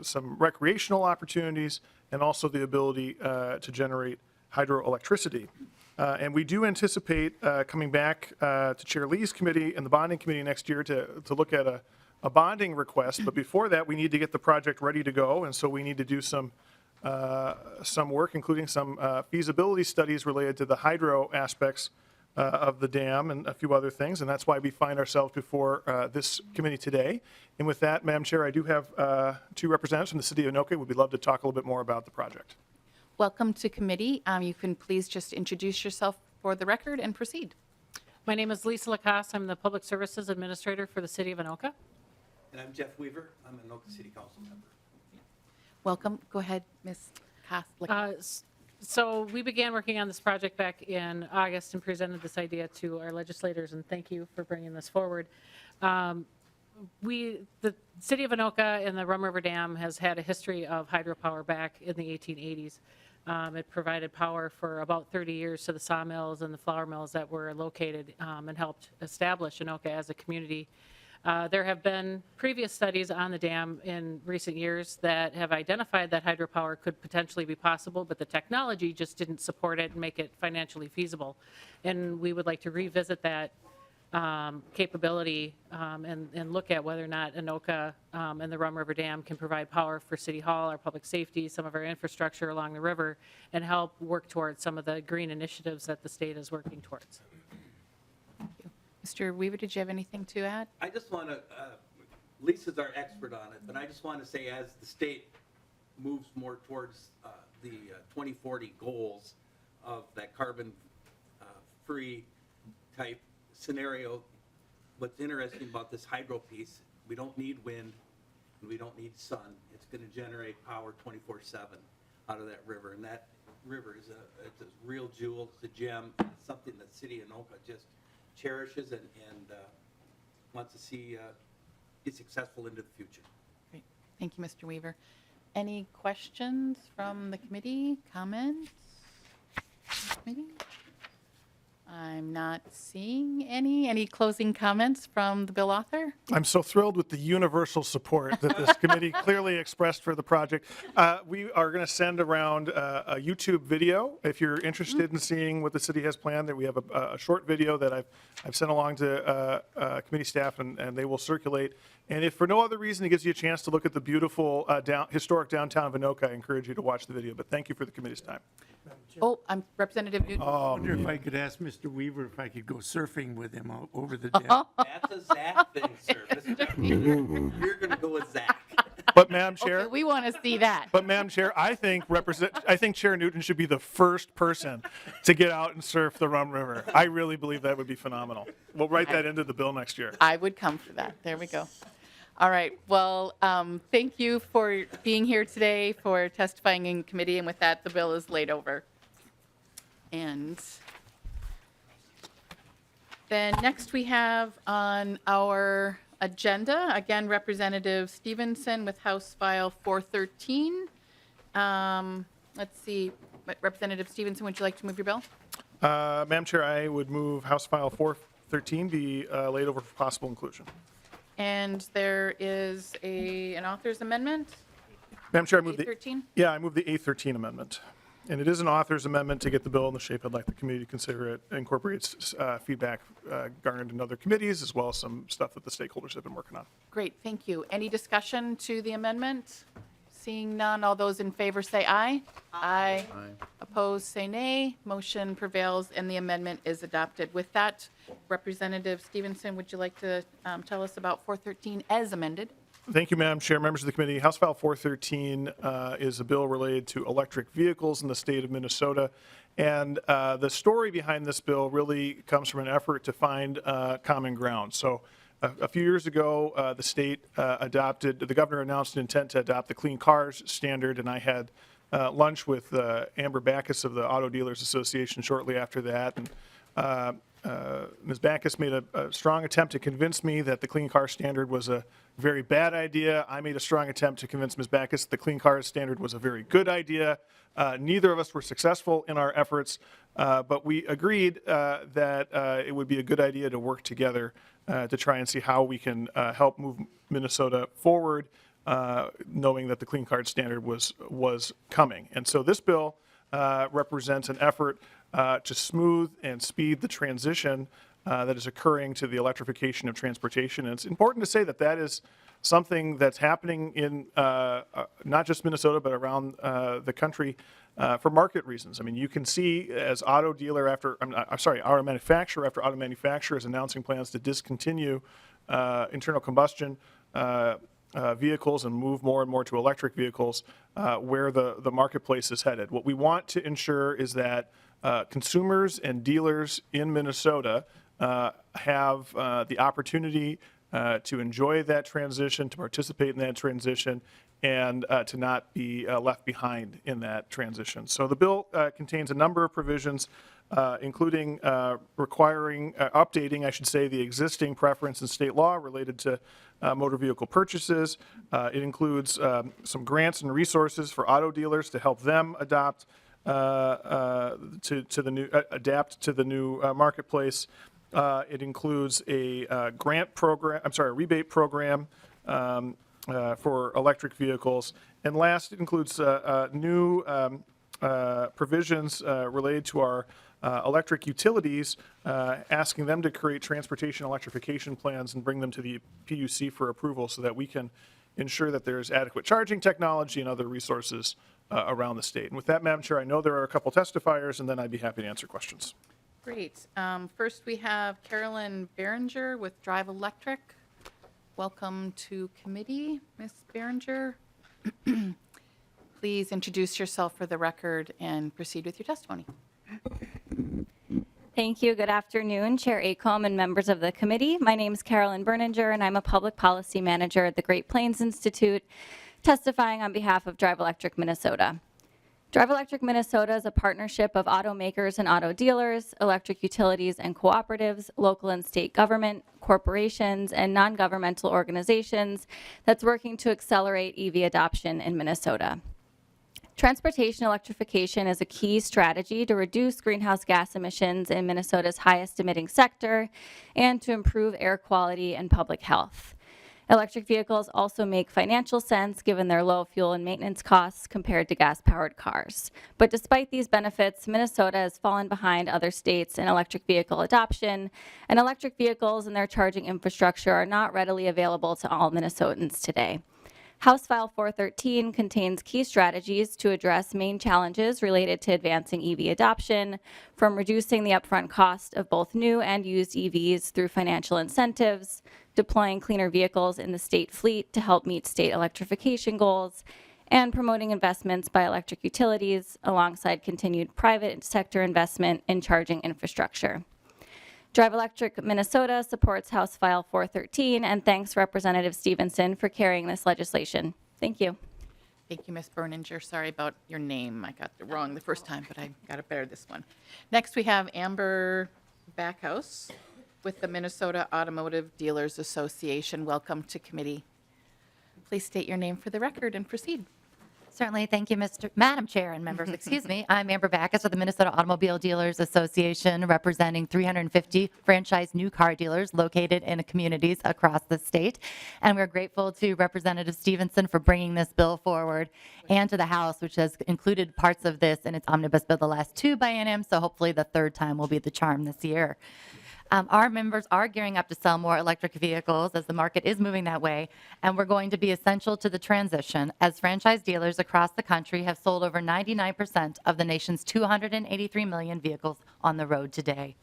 Speaker 12: some recreational opportunities, and also the ability to generate hydroelectricity. And we do anticipate coming back to Chair Lee's committee and the bonding committee next year to look at a bonding request. But before that, we need to get the project ready to go, and so we need to do some work, including some feasibility studies related to the hydro aspects of the dam and a few other things, and that's why we find ourselves before this committee today. And with that, Madam Chair, I do have two representatives from the city of Anoka. We'd love to talk a little bit more about the project.
Speaker 1: Welcome to committee. You can please just introduce yourself for the record and proceed.
Speaker 13: My name is Lisa Lacoste. I'm the Public Services Administrator for the City of Anoka.
Speaker 2: And I'm Jeff Weaver. I'm an Anoka City Council member.
Speaker 1: Welcome. Go ahead, Ms. Koss.
Speaker 13: So we began working on this project back in August and presented this idea to our legislators, and thank you for bringing this forward. The City of Anoka and the Rum River Dam has had a history of hydropower back in the 1880s. It provided power for about 30 years to the sawmills and the flour mills that were located and helped establish Anoka as a community. There have been previous studies on the dam in recent years that have identified that hydropower could potentially be possible, but the technology just didn't support it and make it financially feasible. And we would like to revisit that capability and look at whether or not Anoka and the Rum River Dam can provide power for City Hall, our public safety, some of our infrastructure along the river, and help work towards some of the green initiatives that the state is working towards.
Speaker 1: Mr. Weaver, did you have anything to add?
Speaker 14: I just want to, Lisa's our expert on it, but I just want to say as the state moves more towards the 2040 goals of that carbon-free type scenario, what's interesting about this hydro piece, we don't need wind and we don't need sun. It's going to generate power 24/7 out of that river, and that river is it's a real jewel, it's a gem, it's something that City of Anoka just cherishes and wants to see be successful into the future.
Speaker 1: Great. Thank you, Mr. Weaver. Any questions from the committee? Comments? Committee? I'm not seeing any. Any closing comments from the bill author?
Speaker 12: I'm so thrilled with the universal support that this committee clearly expressed for the project. We are going to send around a YouTube video. If you're interested in seeing what the city has planned, that we have a short video that I've sent along to committee staff, and they will circulate. And if for no other reason it gives you a chance to look at the beautiful historic downtown of Anoka, I encourage you to watch the video. But thank you for the committee's time.
Speaker 1: Oh, I'm Representative Newton.
Speaker 15: I wonder if I could ask Mr. Weaver if I could go surfing with him over the dam.
Speaker 14: That's a Zach thing, sir. You're going to go with Zach.
Speaker 12: But Madam Chair,
Speaker 1: Okay, we want to see that.
Speaker 12: But Madam Chair, I think Chair Newton should be the first person to get out and surf the Rum River. I really believe that would be phenomenal. We'll write that into the bill next year.
Speaker 1: I would come for that. There we go. All right. Well, thank you for being here today, for testifying in committee. And with that, the bill is laid over. And then next we have on our agenda, again, Representative Stephenson with House File 413. Let's see. Representative Stephenson, would you like to move your bill?
Speaker 12: Madam Chair, I would move House File 413 be laid over for possible inclusion.
Speaker 1: And there is an author's amendment?
Speaker 12: Madam Chair, I move the
Speaker 1: A13?
Speaker 12: Yeah, I move the A13 amendment. And it is an author's amendment to get the bill in the shape I'd like the committee to consider it. It incorporates feedback garnered in other committees, as well as some stuff that the stakeholders have been working on.
Speaker 1: Great, thank you. Any discussion to the amendment? Seeing none, all those in favor say aye. Aye. Opposed, say nay. Motion prevails and the amendment is adopted. With that, Representative Stephenson, would you like to tell us about 413 as amended?
Speaker 12: Thank you, Madam Chair, members of the committee. House File 413 is a bill related to electric vehicles in the state of Minnesota. And the story behind this bill really comes from an effort to find common ground. So a few years ago, the state the governor announced an intent to adopt the Clean Cars standard, and I had lunch with Amber Backus of the Auto Dealers Association shortly after that. And Ms. Backus made a strong attempt to convince me that the Clean Car Standard was a very bad idea. I made a strong attempt to convince Ms. Backus that the Clean Car Standard was a very good idea. Neither of us were successful in our efforts, but we agreed that it would be a good idea to work together to try and see how we can help move Minnesota forward, knowing that the Clean Car Standard was coming. And so this bill represents an effort to smooth and speed the transition that is occurring to the electrification of transportation. And it's important to say that that is something that's happening in not just Minnesota, but around the country for market reasons. I mean, you can see as auto manufacturer after auto manufacturer is announcing plans to discontinue internal combustion vehicles and move more and more to electric vehicles, where the marketplace is headed. What we want to ensure is that consumers and dealers in Minnesota have the opportunity to enjoy that transition, to participate in that transition, and to not be left behind in that transition. So the bill contains a number of provisions, including updating, I should say, the existing preference in state law related to motor vehicle purchases. It includes some grants and resources for auto dealers to help them adapt to the new marketplace. It includes a rebate program for electric vehicles. And last, it includes new provisions related to our electric utilities, asking them to create transportation electrification plans and bring them to the PUC for approval so that we can ensure that there's adequate charging technology and other resources around the state. And with that, Madam Chair, I know there are a couple testifiers, and then I'd be happy to answer questions.
Speaker 1: Great. First, we have Carolyn Behringer with Drive Electric. Welcome to committee, Ms. Behringer. Please introduce yourself for the record and proceed with your testimony.
Speaker 16: Thank you. Good afternoon, Chair Acomb and members of the committee. My name is Carolyn Behringer, and I'm a public policy manager at the Great Plains Institute, testifying on behalf of Drive Electric Minnesota. Drive Electric Minnesota is a partnership of automakers and auto dealers, electric utilities and cooperatives, local and state government, corporations, and non-governmental organizations that's working to accelerate EV adoption in Minnesota. Transportation electrification is a key strategy to reduce greenhouse gas emissions in Minnesota's highest emitting sector and to improve air quality and public health. Electric vehicles also make financial sense given their low fuel and maintenance costs compared to gas-powered cars. But despite these benefits, Minnesota has fallen behind other states in electric vehicle adoption, and electric vehicles and their charging infrastructure are not readily available to all Minnesotans today. House File 413 contains key strategies to address main challenges related to advancing EV adoption, from reducing the upfront cost of both new and used EVs through financial incentives, deploying cleaner vehicles in the state fleet to help meet state electrification goals, and promoting investments by electric utilities alongside continued private sector investment in charging infrastructure. Drive Electric Minnesota supports House File 413 and thanks Representative Stephenson for carrying this legislation. Thank you.
Speaker 1: Thank you, Ms. Berninger. Sorry about your name. I got it wrong the first time, but I got it better this one. Next, we have Amber Backhouse with the Minnesota Automotive Dealers Association. Welcome to committee. Please state your name for the record and proceed.
Speaker 17: Certainly. Thank you, Madam Chair and members. Excuse me. I'm Amber Backus with the Minnesota Automobile Dealers Association, representing 350 franchise new car dealers located in communities across the state. And we're grateful to Representative Stephenson for bringing this bill forward and to the House, which has included parts of this in its omnibus bill the last two bienniums. So hopefully the third time will be the charm this year. Our members are gearing up to sell more electric vehicles as the market is moving that way, and we're going to be essential to the transition as franchise dealers across the country have sold over 99% of the nation's 283 million vehicles on the road today.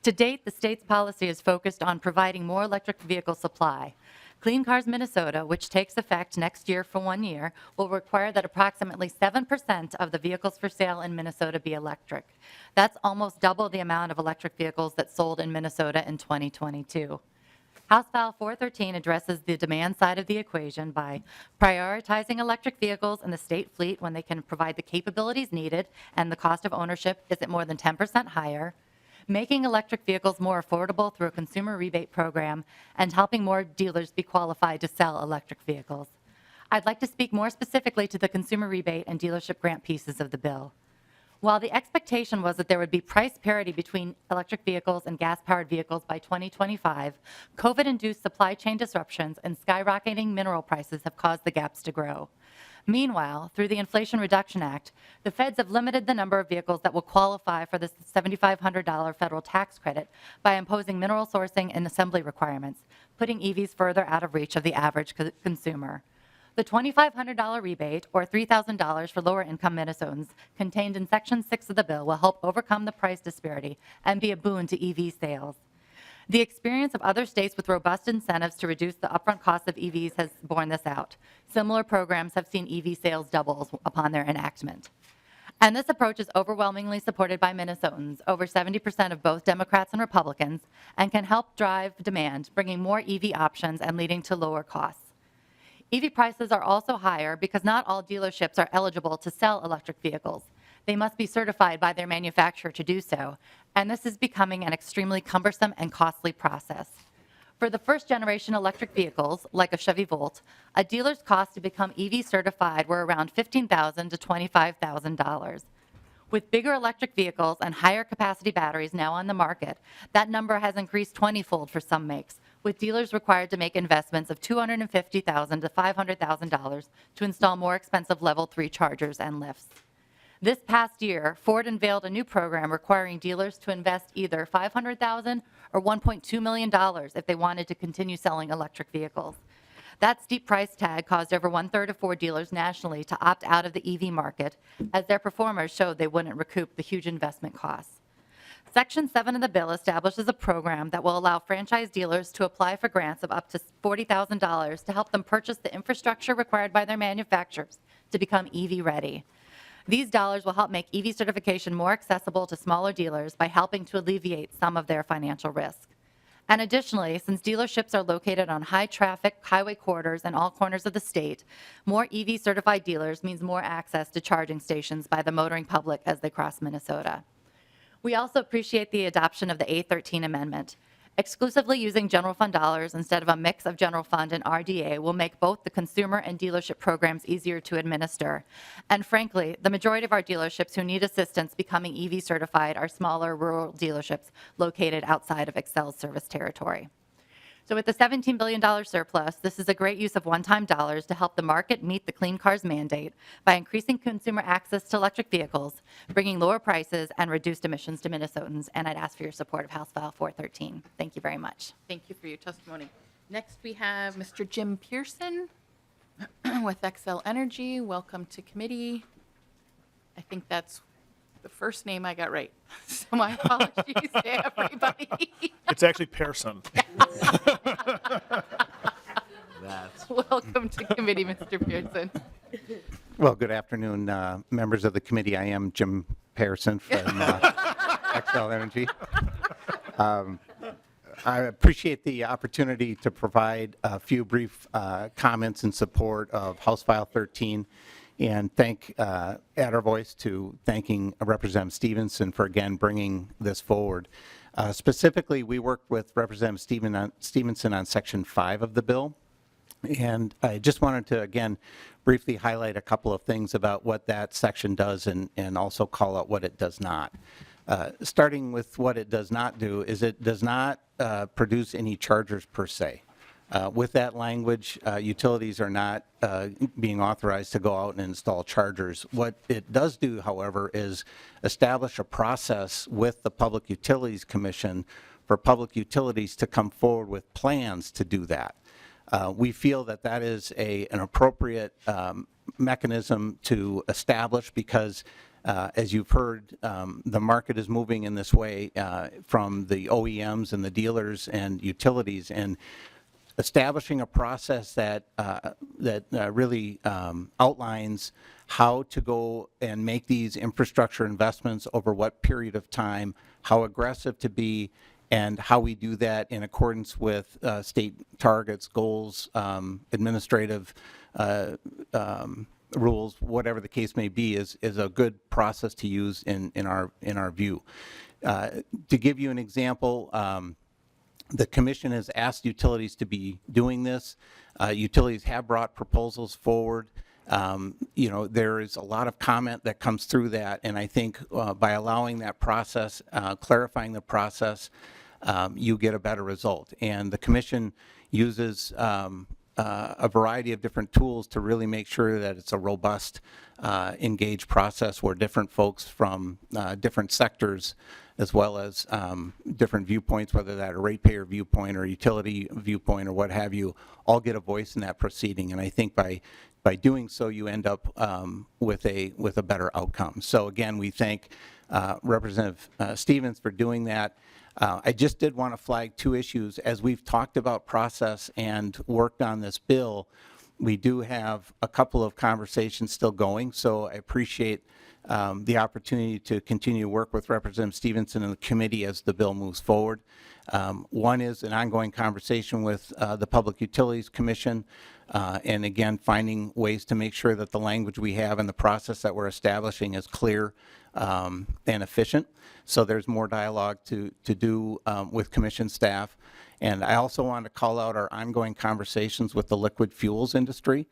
Speaker 17: To date, the state's policy is focused on providing more electric vehicle supply. Clean Cars Minnesota, which takes effect next year for 1 year, will require that approximately 7% of the vehicles for sale in Minnesota be electric. That's almost double the amount of electric vehicles that sold in Minnesota in 2022. House File 413 addresses the demand side of the equation by prioritizing electric vehicles in the state fleet when they can provide the capabilities needed and the cost of ownership isn't more than 10% higher, making electric vehicles more affordable through a consumer rebate program, and helping more dealers be qualified to sell electric vehicles. I'd like to speak more specifically to the consumer rebate and dealership grant pieces of the bill. While the expectation was that there would be price parity between electric vehicles and gas-powered vehicles by 2025, COVID-induced supply chain disruptions and skyrocketing mineral prices have caused the gaps to grow. Meanwhile, through the Inflation Reduction Act, the feds have limited the number of vehicles that will qualify for the $7,500 federal tax credit by imposing mineral sourcing and assembly requirements, putting EVs further out of reach of the average consumer. The $2,500 rebate, or $3,000 for lower-income Minnesotans, contained in Section 6 of the bill will help overcome the price disparity and be a boon to EV sales. The experience of other states with robust incentives to reduce the upfront cost of EVs has borne this out. Similar programs have seen EV sales double upon their enactment. And this approach is overwhelmingly supported by Minnesotans, over 70% of both Democrats and Republicans, and can help drive demand, bringing more EV options and leading to lower costs. EV prices are also higher because not all dealerships are eligible to sell electric vehicles. They must be certified by their manufacturer to do so, and this is becoming an extremely cumbersome and costly process. For the first-generation electric vehicles, like a Chevy Volt, a dealer's cost to become EV certified were around $15,000 to $25,000. With bigger electric vehicles and higher capacity batteries now on the market, that number has increased 20-fold for some makes, with dealers required to make investments of $250,000 to $500,000 to install more expensive Level 3 chargers and lifts. This past year, Ford unveiled a new program requiring dealers to invest either $500,000 or $1.2 million if they wanted to continue selling electric vehicles. That steep price tag caused over 1/3 of Ford dealers nationally to opt out of the EV market, as their performers showed they wouldn't recoup the huge investment costs. Section 7 of the bill establishes a program that will allow franchise dealers to apply for grants of up to $40,000 to help them purchase the infrastructure required by their manufacturers to become EV ready. These dollars will help make EV certification more accessible to smaller dealers by helping to alleviate some of their financial risk. And additionally, since dealerships are located on high-traffic highway corridors in all corners of the state, more EV-certified dealers means more access to charging stations by the motoring public as they cross Minnesota. We also appreciate the adoption of the A13 amendment. Exclusively using general fund dollars instead of a mix of general fund and RDA will make both the consumer and dealership programs easier to administer. And frankly, the majority of our dealerships who need assistance becoming EV certified are smaller rural dealerships located outside of Excel's service territory. So with the $17 billion surplus, this is a great use of one-time dollars to help the market meet the Clean Cars mandate by increasing consumer access to electric vehicles, bringing lower prices and reduced emissions to Minnesotans. And I'd ask for your support of House File 413. Thank you very much.
Speaker 1: Thank you for your testimony. Next, we have Mr. Jim Pearson with Xcel Energy. Welcome to committee. I think that's the first name I got right. So my apologies to everybody.
Speaker 12: It's actually Pearson.
Speaker 1: Welcome to committee, Mr. Pearson.
Speaker 2: Well, good afternoon, members of the committee. I am Jim Pearson from Xcel Energy. I appreciate the opportunity to provide a few brief comments in support of House File 13 and add our voice to thanking Representative Stephenson for again bringing this forward. Specifically, we worked with Representative Stephenson on Section 5 of the bill. And I just wanted to, again, briefly highlight a couple of things about what that section does and also call out what it does not. Starting with what it does not do is it does not produce any chargers per se. With that language, utilities are not being authorized to go out and install chargers. What it does do, however, is establish a process with the Public Utilities Commission for public utilities to come forward with plans to do that. We feel that that is an appropriate mechanism to establish because, as you've heard, the market is moving in this way from the OEMs and the dealers and utilities, and establishing a process that really outlines how to go and make these infrastructure investments over what period of time, how aggressive to be, and how we do that in accordance with state targets, goals, administrative rules, whatever the case may be, is a good process to use in our view. To give you an example, the commission has asked utilities to be doing this. Utilities have brought proposals forward. There is a lot of comment that comes through that, and I think by allowing that process, clarifying the process, you get a better result. And the commission uses a variety of different tools to really make sure that it's a robust, engaged process where different folks from different sectors, as well as different viewpoints, whether that a ratepayer viewpoint or utility viewpoint or what have you, all get a voice in that proceeding. And I think by doing so, you end up with a better outcome. So again, we thank Representative Stevens for doing that. I just did want to flag two issues. As we've talked about process and worked on this bill, we do have a couple of conversations still going, so I appreciate the opportunity to continue to work with Representative Stephenson and the committee as the bill moves forward. One is an ongoing conversation with the Public Utilities Commission, and again, finding ways to make sure that the language we have and the process that we're establishing is clear and efficient. So there's more dialogue to do with commission staff. And I also want to call out our ongoing conversations with the liquid fuels industry.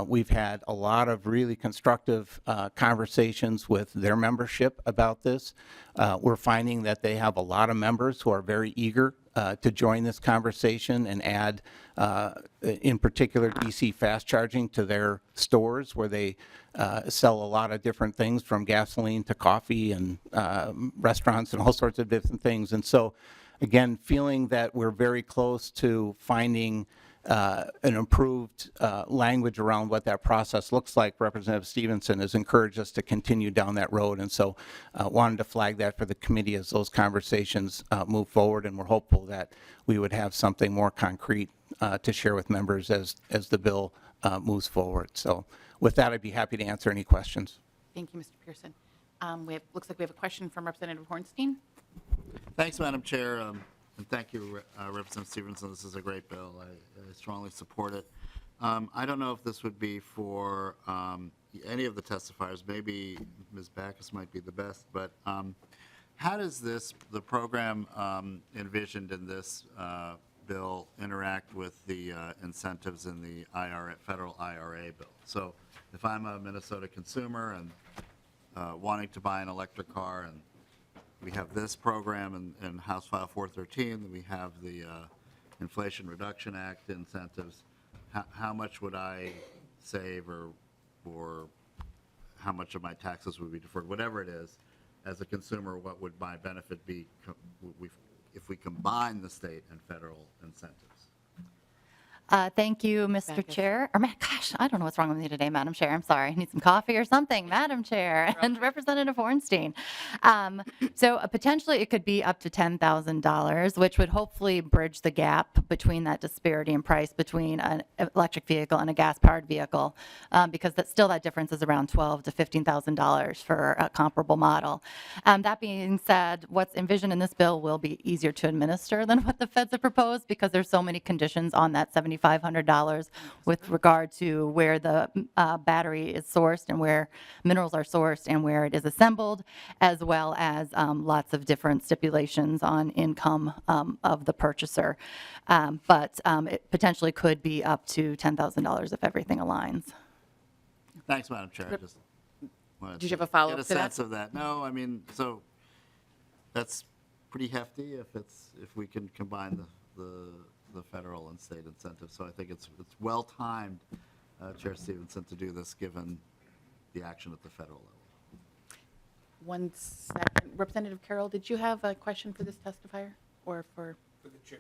Speaker 2: We've had a lot of really constructive conversations with their membership about this. We're finding that they have a lot of members who are very eager to join this conversation and add, in particular, DC fast charging to their stores where they sell a lot of different things from gasoline to coffee and restaurants and all sorts of different things. And so, again, feeling that we're very close to finding an improved language around what that process looks like, Representative Stephenson has encouraged us to continue down that road. And so wanted to flag that for the committee as those conversations move forward. And we're hopeful that we would have something more concrete to share with members as the bill moves forward. So with that, I'd be happy to answer any questions.
Speaker 1: Thank you, Mr. Pearson. Looks like we have a question from Representative Hornstein.
Speaker 18: Thanks, Madam Chair, and thank you, Representative Stephenson. This is a great bill. I strongly support it. I don't know if this would be for any of the testifiers. Maybe Ms. Backus might be the best, but How does the program envisioned in this bill interact with the incentives in the federal IRA bill? So if I'm a Minnesota consumer and wanting to buy an electric car, and we have this program in House File 413, and we have the Inflation Reduction Act incentives, how much would I save, or how much of my taxes would be deferred, whatever it is, as a consumer, what would my benefit be if we combine the state and federal incentives?
Speaker 17: Thank you, Mr. Chair. Or, gosh, I don't know what's wrong with me today, Madam Chair. I'm sorry. I need some coffee or something, Madam Chair and Representative Hornstein. So potentially it could be up to $10,000, which would hopefully bridge the gap between that disparity in price between an electric vehicle and a gas-powered vehicle, because that difference is around $12,000 to $15,000 for a comparable model. That being said, what's envisioned in this bill will be easier to administer than what the feds have proposed, because there's so many conditions on that $7,500 with regard to where the battery is sourced and where minerals are sourced and where it is assembled, as well as lots of different stipulations on income of the purchaser. But it potentially could be up to $10,000 if everything aligns.
Speaker 18: Thanks, Madam Chair. I just wanted
Speaker 1: Did you
Speaker 18: to
Speaker 1: have a follow-up
Speaker 18: get
Speaker 1: to
Speaker 18: a
Speaker 1: that?
Speaker 18: sense of that. No, I mean, so that's pretty hefty if we can combine the federal and state incentives. So I think it's well timed, Chair Stephenson, to do this given the action at the federal level.
Speaker 1: 1 second. Representative Carroll, did you have a question for this testifier or for?
Speaker 5: For the chair.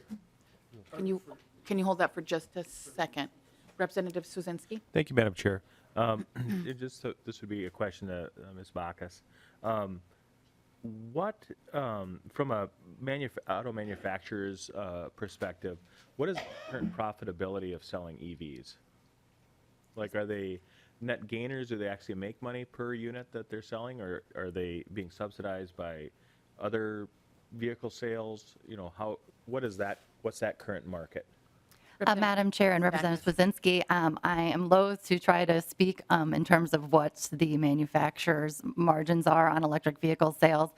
Speaker 1: Can you hold that for just a second? Representative Suzinski?
Speaker 7: Thank you, Madam Chair. This would be a question to Ms. Bacchus. What, from a auto manufacturer's perspective, what is the current profitability of selling EVs? Like, are they net gainers? Do they actually make money per unit that they're selling, or are they being subsidized by other vehicle sales? You know, what's that current market?
Speaker 17: Madam Chair and Representative Swazinski, I am loath to try to speak in terms of what the manufacturer's margins are on electric vehicle sales.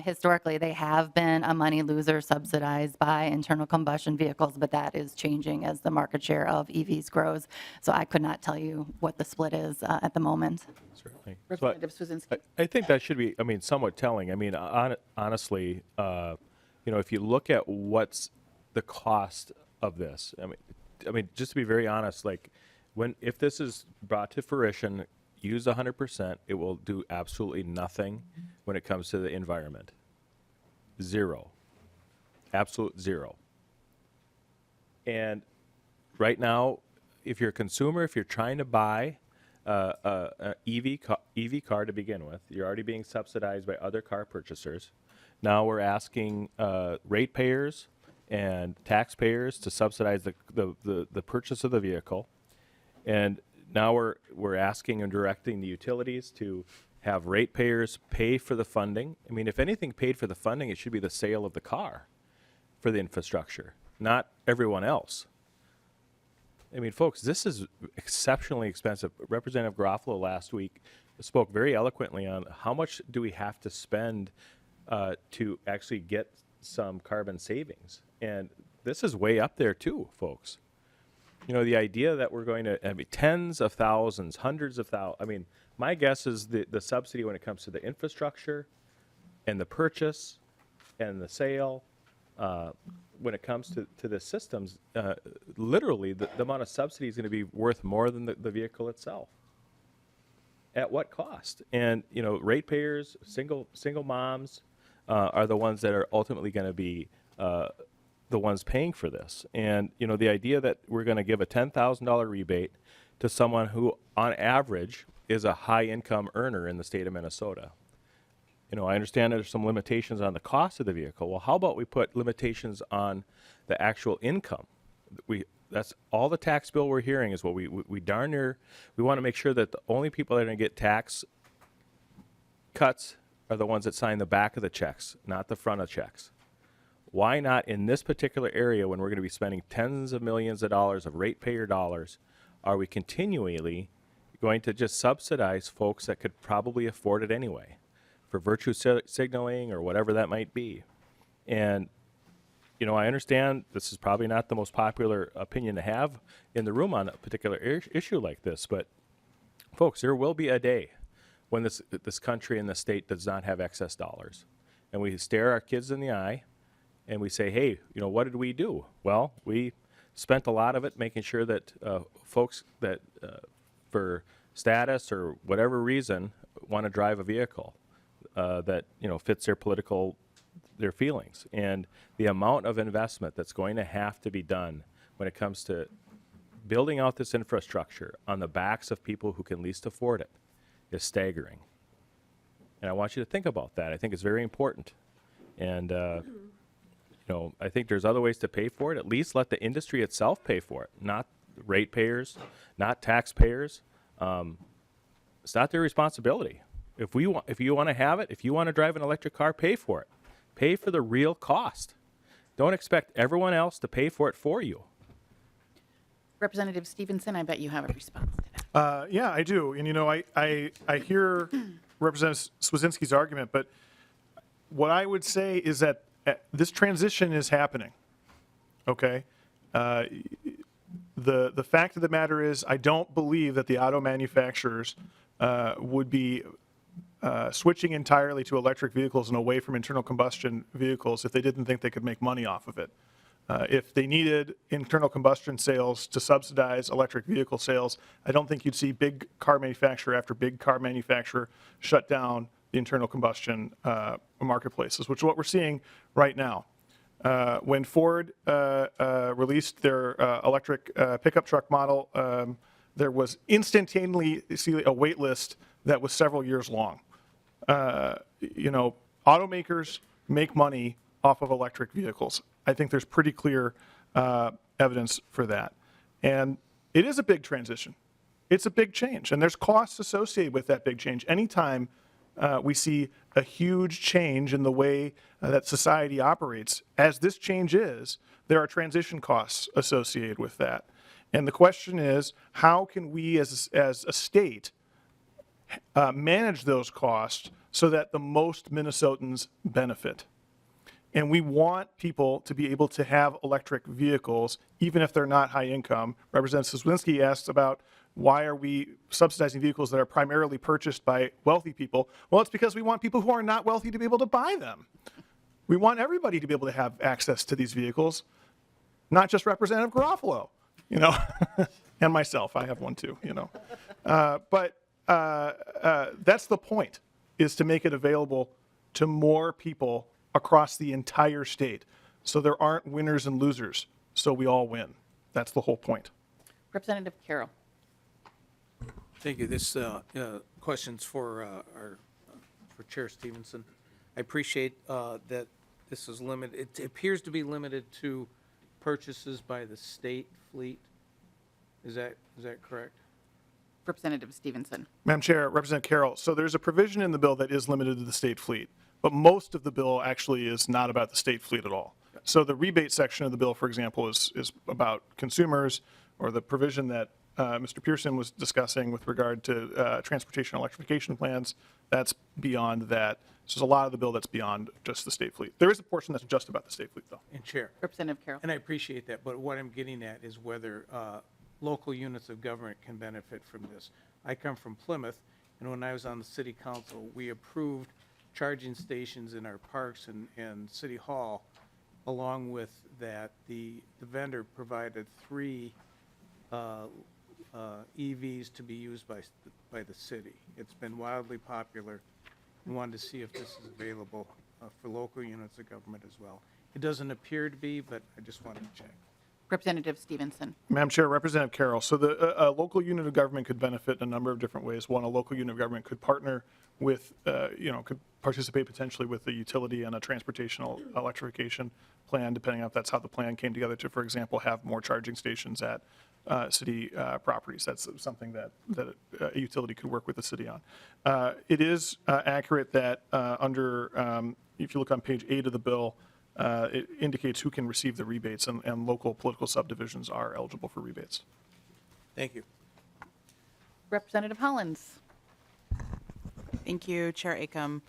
Speaker 17: Historically, they have been a money loser subsidized by internal combustion vehicles, but that is changing as the market share of EVs grows. So I could not tell you what the split is at the moment.
Speaker 7: Certainly.
Speaker 1: Representative Suzinski?
Speaker 7: I think that should be, somewhat telling. Honestly, if you look at what's the cost of this, just to be very honest, like if this is brought to fruition, used 100%, it will do absolutely nothing when it comes to the environment. Zero. Absolute zero. And right now, if you're a consumer, if you're trying to buy an EV car to begin with, you're already being subsidized by other car purchasers. Now we're asking ratepayers and taxpayers to subsidize the purchase of the vehicle. And now we're asking and directing the utilities to have ratepayers pay for the funding. If anything paid for the funding, it should be the sale of the car for the infrastructure, not everyone else. Folks, this is exceptionally expensive. Representative Garofalo last week spoke very eloquently on how much do we have to spend to actually get some carbon savings. And this is way up there too, folks. The idea that we're going to have tens of thousands, hundreds of thousands. My guess is the subsidy when it comes to the infrastructure and the purchase and the sale, when it comes to the systems, literally the amount of subsidy is going to be worth more than the vehicle itself. At what cost? And, ratepayers, single moms are the ones that are ultimately going to be the ones paying for this. And, the idea that we're going to give a $10,000 rebate to someone who, on average, is a high-income earner in the state of Minnesota. I understand there's some limitations on the cost of the vehicle. Well, how about we put limitations on the actual income? That's all the tax bill we're hearing is what we darn near, we want to make sure that the only people that are going to get tax cuts are the ones that sign the back of the checks, not the front of checks. Why not in this particular area, when we're going to be spending tens of millions of dollars of ratepayer dollars, are we continually going to just subsidize folks that could probably afford it anyway? for virtue signaling or whatever that might be. And, you know, I understand this is probably not the most popular opinion to have in the room on a particular issue like this, but folks, there will be a day when this country and the state does not have excess dollars. And we stare our kids in the eye and we say, hey, you know, what did we do? Well, we spent a lot of it making sure that folks that for status or whatever reason want to drive a vehicle that, you know, fits their feelings. And the amount of investment that's going to have to be done when it comes to building out this infrastructure on the backs of people who can least afford it is staggering. And I want you to think about that. I think it's very important. And, you know, I think there's other ways to pay for it. At least let the industry itself pay for it, not ratepayers, not taxpayers. It's not their responsibility. If you want to have it, if you want to drive an electric car, pay for it. Pay for the real cost. Don't expect everyone else to pay for it for you.
Speaker 1: Representative Stephenson, I bet you have a response to that.
Speaker 12: Yeah, I do. And, you know, I hear Representative Swazinski's argument, but what I would say is that this transition is happening, okay? The fact of the matter is I don't believe that the auto manufacturers would be switching entirely to electric vehicles and away from internal combustion vehicles if they didn't think they could make money off of it. If they needed internal combustion sales to subsidize electric vehicle sales, I don't think you'd see big car manufacturer after big car manufacturer shut down the internal combustion marketplaces, which is what we're seeing right now. When Ford released their electric pickup truck model, there was instantaneously a wait list that was several years long. You know, automakers make money off of electric vehicles. I think there's pretty clear evidence for that. And it is a big transition. It's a big change, and there's costs associated with that big change. Anytime we see a huge change in the way that society operates, as this change is, there are transition costs associated with that. And the question is, how can we as a state manage those costs so that the most Minnesotans benefit? And we want people to be able to have electric vehicles, even if they're not high income. Representative Swazinski asked about why are we subsidizing vehicles that are primarily purchased by wealthy people? Well, it's because we want people who are not wealthy to be able to buy them. We want everybody to be able to have access to these vehicles, not just Representative Garofalo, you know, and myself. I have one too, you know. But that's the point, is to make it available to more people across the entire state. So there aren't winners and losers, so we all win. That's the whole point.
Speaker 1: Representative Carroll.
Speaker 5: Thank you. This question's for Chair Stephenson. I appreciate that this is limited. It appears to be limited to purchases by the state fleet. Is that correct?
Speaker 1: Representative Stephenson.
Speaker 12: Madam Chair, Representative Carroll, so there's a provision in the bill that is limited to the state fleet, but most of the bill actually is not about the state fleet at all. So the rebate section of the bill, for example, is about consumers, or the provision that Mr. Pearson was discussing with regard to transportation electrification plans, that's beyond that. So there's a lot of the bill that's beyond just the state fleet. There is a portion that's just about the state fleet, though.
Speaker 5: And Chair.
Speaker 1: Representative Carroll.
Speaker 5: And I appreciate that, but what I'm getting at is whether local units of government can benefit from this. I come from Plymouth, and when I was on the city council, we approved charging stations in our parks and City Hall. Along with that, the vendor provided 3 EVs to be used by the city. It's been wildly popular. We wanted to see if this is available for local units of government as well. It doesn't appear to be, but I just wanted to check.
Speaker 1: Representative Stephenson.
Speaker 12: Madam Chair, Representative Carroll, so a local unit of government could benefit in a number of different ways. One, a local unit of government could partner with, could participate potentially with the utility on a transportation electrification plan, depending on if that's how the plan came together to, for example, have more charging stations at city properties. That's something that a utility could work with the city on. It is accurate that if you look on page 8 of the bill, it indicates who can receive the rebates, and local political subdivisions are eligible for rebates.
Speaker 5: Thank you.
Speaker 1: Representative Hollins.
Speaker 11: Thank you, Chair Acom.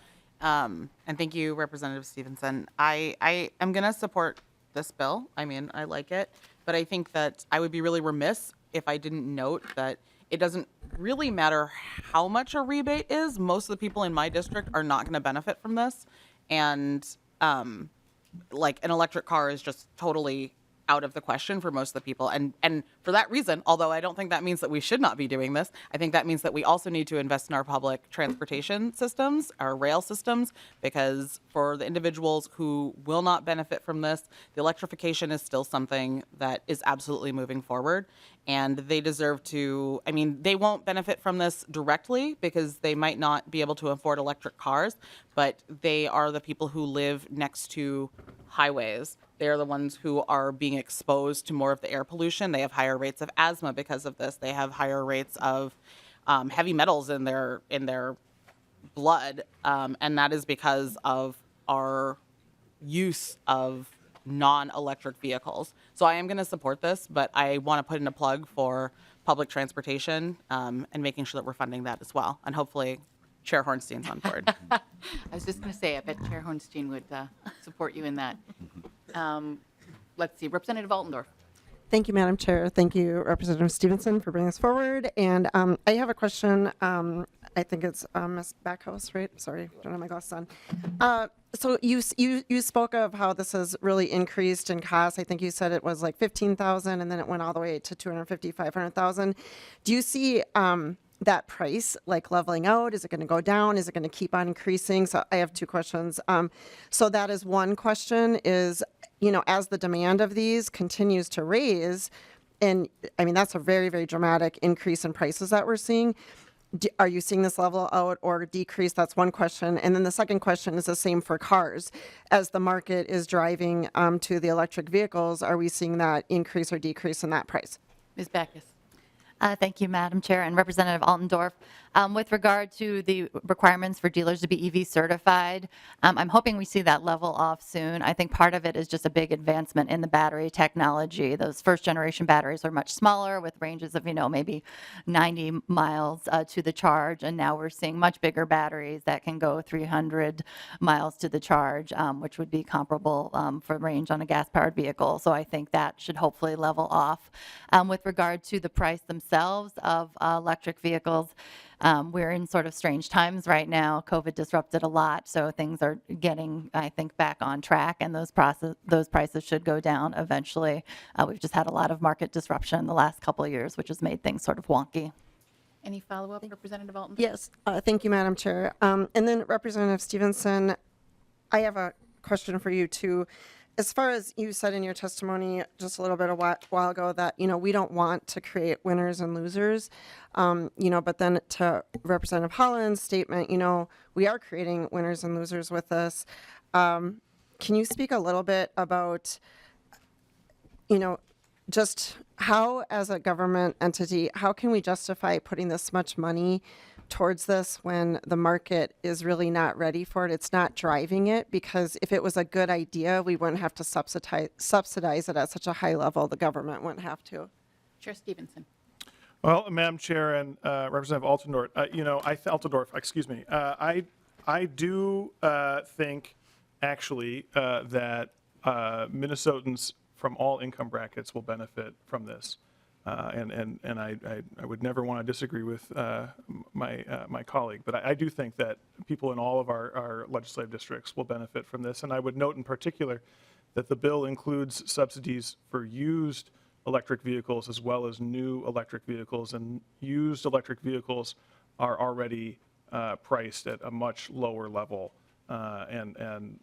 Speaker 11: and thank you, Representative Stephenson. I am going to support this bill. I mean, I like it, but I think that I would be really remiss if I didn't note that it doesn't really matter how much a rebate is. Most of the people in my district are not going to benefit from this, and like an electric car is just totally out of the question for most of the people. And for that reason, although I don't think that means that we should not be doing this, I think that means that we also need to invest in our public transportation systems, our rail systems, because for the individuals who will not benefit from this, the electrification is still something that is absolutely moving forward. And they deserve to, I mean, they won't benefit from this directly because they might not be able to afford electric cars, but they are the people who live next to highways. They're the ones who are being exposed to more of the air pollution. They have higher rates of asthma because of this. They have higher rates of heavy metals in their blood, and that is because of our use of non-electric vehicles. So I am going to support this, but I want to put in a plug for public transportation and making sure that we're funding that as well. And hopefully Chair Hornstein's on board.
Speaker 1: I was just going to say, I bet Chair Hornstein would support you in that. Let's see, Representative Altendorf.
Speaker 6: Thank you, Madam Chair. Thank you, Representative Stephenson, for bringing this forward. And I have a question. I think it's Ms. Backhouse, right? Sorry, don't have my glasses on. So you spoke of how this has really increased in cost. I think you said it was like 15,000, and then it went all the way to 250, 500,000. Do you see that price like leveling out? Is it going to go down? Is it going to keep on increasing? So I have two questions. So that is one question is, you know, as the demand of these continues to raise, and I mean, that's a very, very dramatic increase in prices that we're seeing. Are you seeing this level out or decrease? That's one question. And then the second question is the same for cars. As the market is driving to the electric vehicles, are we seeing that increase or decrease in that price?
Speaker 1: Ms. Backus.
Speaker 17: Thank you, Madam Chair, and Representative Altendorf. With regard to the requirements for dealers to be EV certified, I'm hoping we see that level off soon. I think part of it is just a big advancement in the battery technology. Those first generation batteries are much smaller with ranges of, maybe 90 miles to the charge, and now we're seeing much bigger batteries that can go 300 miles to the charge, which would be comparable for range on a gas-powered vehicle. So I think that should hopefully level off. With regard to the price themselves of electric vehicles, we're in sort of strange times right now. COVID disrupted a lot, so things are getting, I think, back on track, and those prices should go down eventually. We've just had a lot of market disruption in the last couple of years, which has made things sort of wonky.
Speaker 1: Any follow-up, Representative Altendorf?
Speaker 6: Yes, thank you, Madam Chair. And then Representative Stephenson, I have a question for you too. As far as you said in your testimony just a little bit a while ago that, we don't want to create winners and losers, but then to Representative Holland's statement, we are creating winners and losers with this. Can you speak a little bit about, just how, as a government entity, how can we justify putting this much money towards this when the market is really not ready for it? It's not driving it, because if it was a good idea, we wouldn't have to subsidize it at such a high level. The government wouldn't have to.
Speaker 1: Chair Stephenson.
Speaker 12: Well, Madam Chair and Representative Altendorf, I do think actually that Minnesotans from all income brackets will benefit from this. And I would never want to disagree with my colleague, but I do think that people in all of our legislative districts will benefit from this. And I would note in particular that the bill includes subsidies for used electric vehicles as well as new electric vehicles. And used electric vehicles are already priced at a much lower level and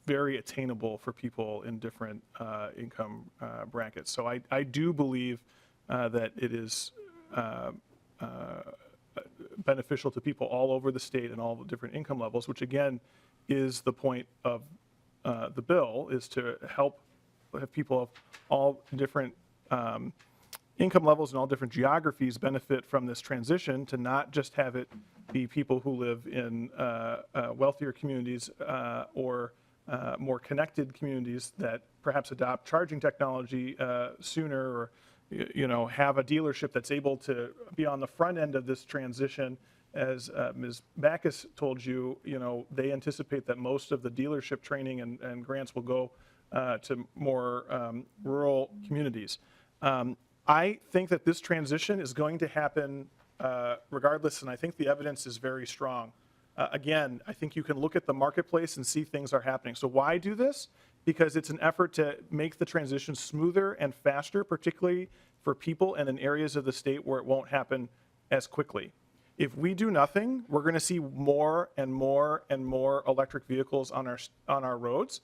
Speaker 12: very attainable for people in different income brackets. So I do believe that it is beneficial to people all over the state and all the different income levels, which again is the point of the bill, is to help have people of all different income levels and all different geographies benefit from this transition, to not just have it be people who live in wealthier communities or more connected communities that perhaps adopt charging technology sooner, or have a dealership that's able to be on the front end of this transition as Ms. Backus told you, they anticipate that most of the dealership training and grants will go to more rural communities. I think that this transition is going to happen regardless, and I think the evidence is very strong. Again, I think you can look at the marketplace and see things are happening. So why do this? Because it's an effort to make the transition smoother and faster, particularly for people and in areas of the state where it won't happen as quickly. If we do nothing, we're going to see more and more and more electric vehicles on our roads.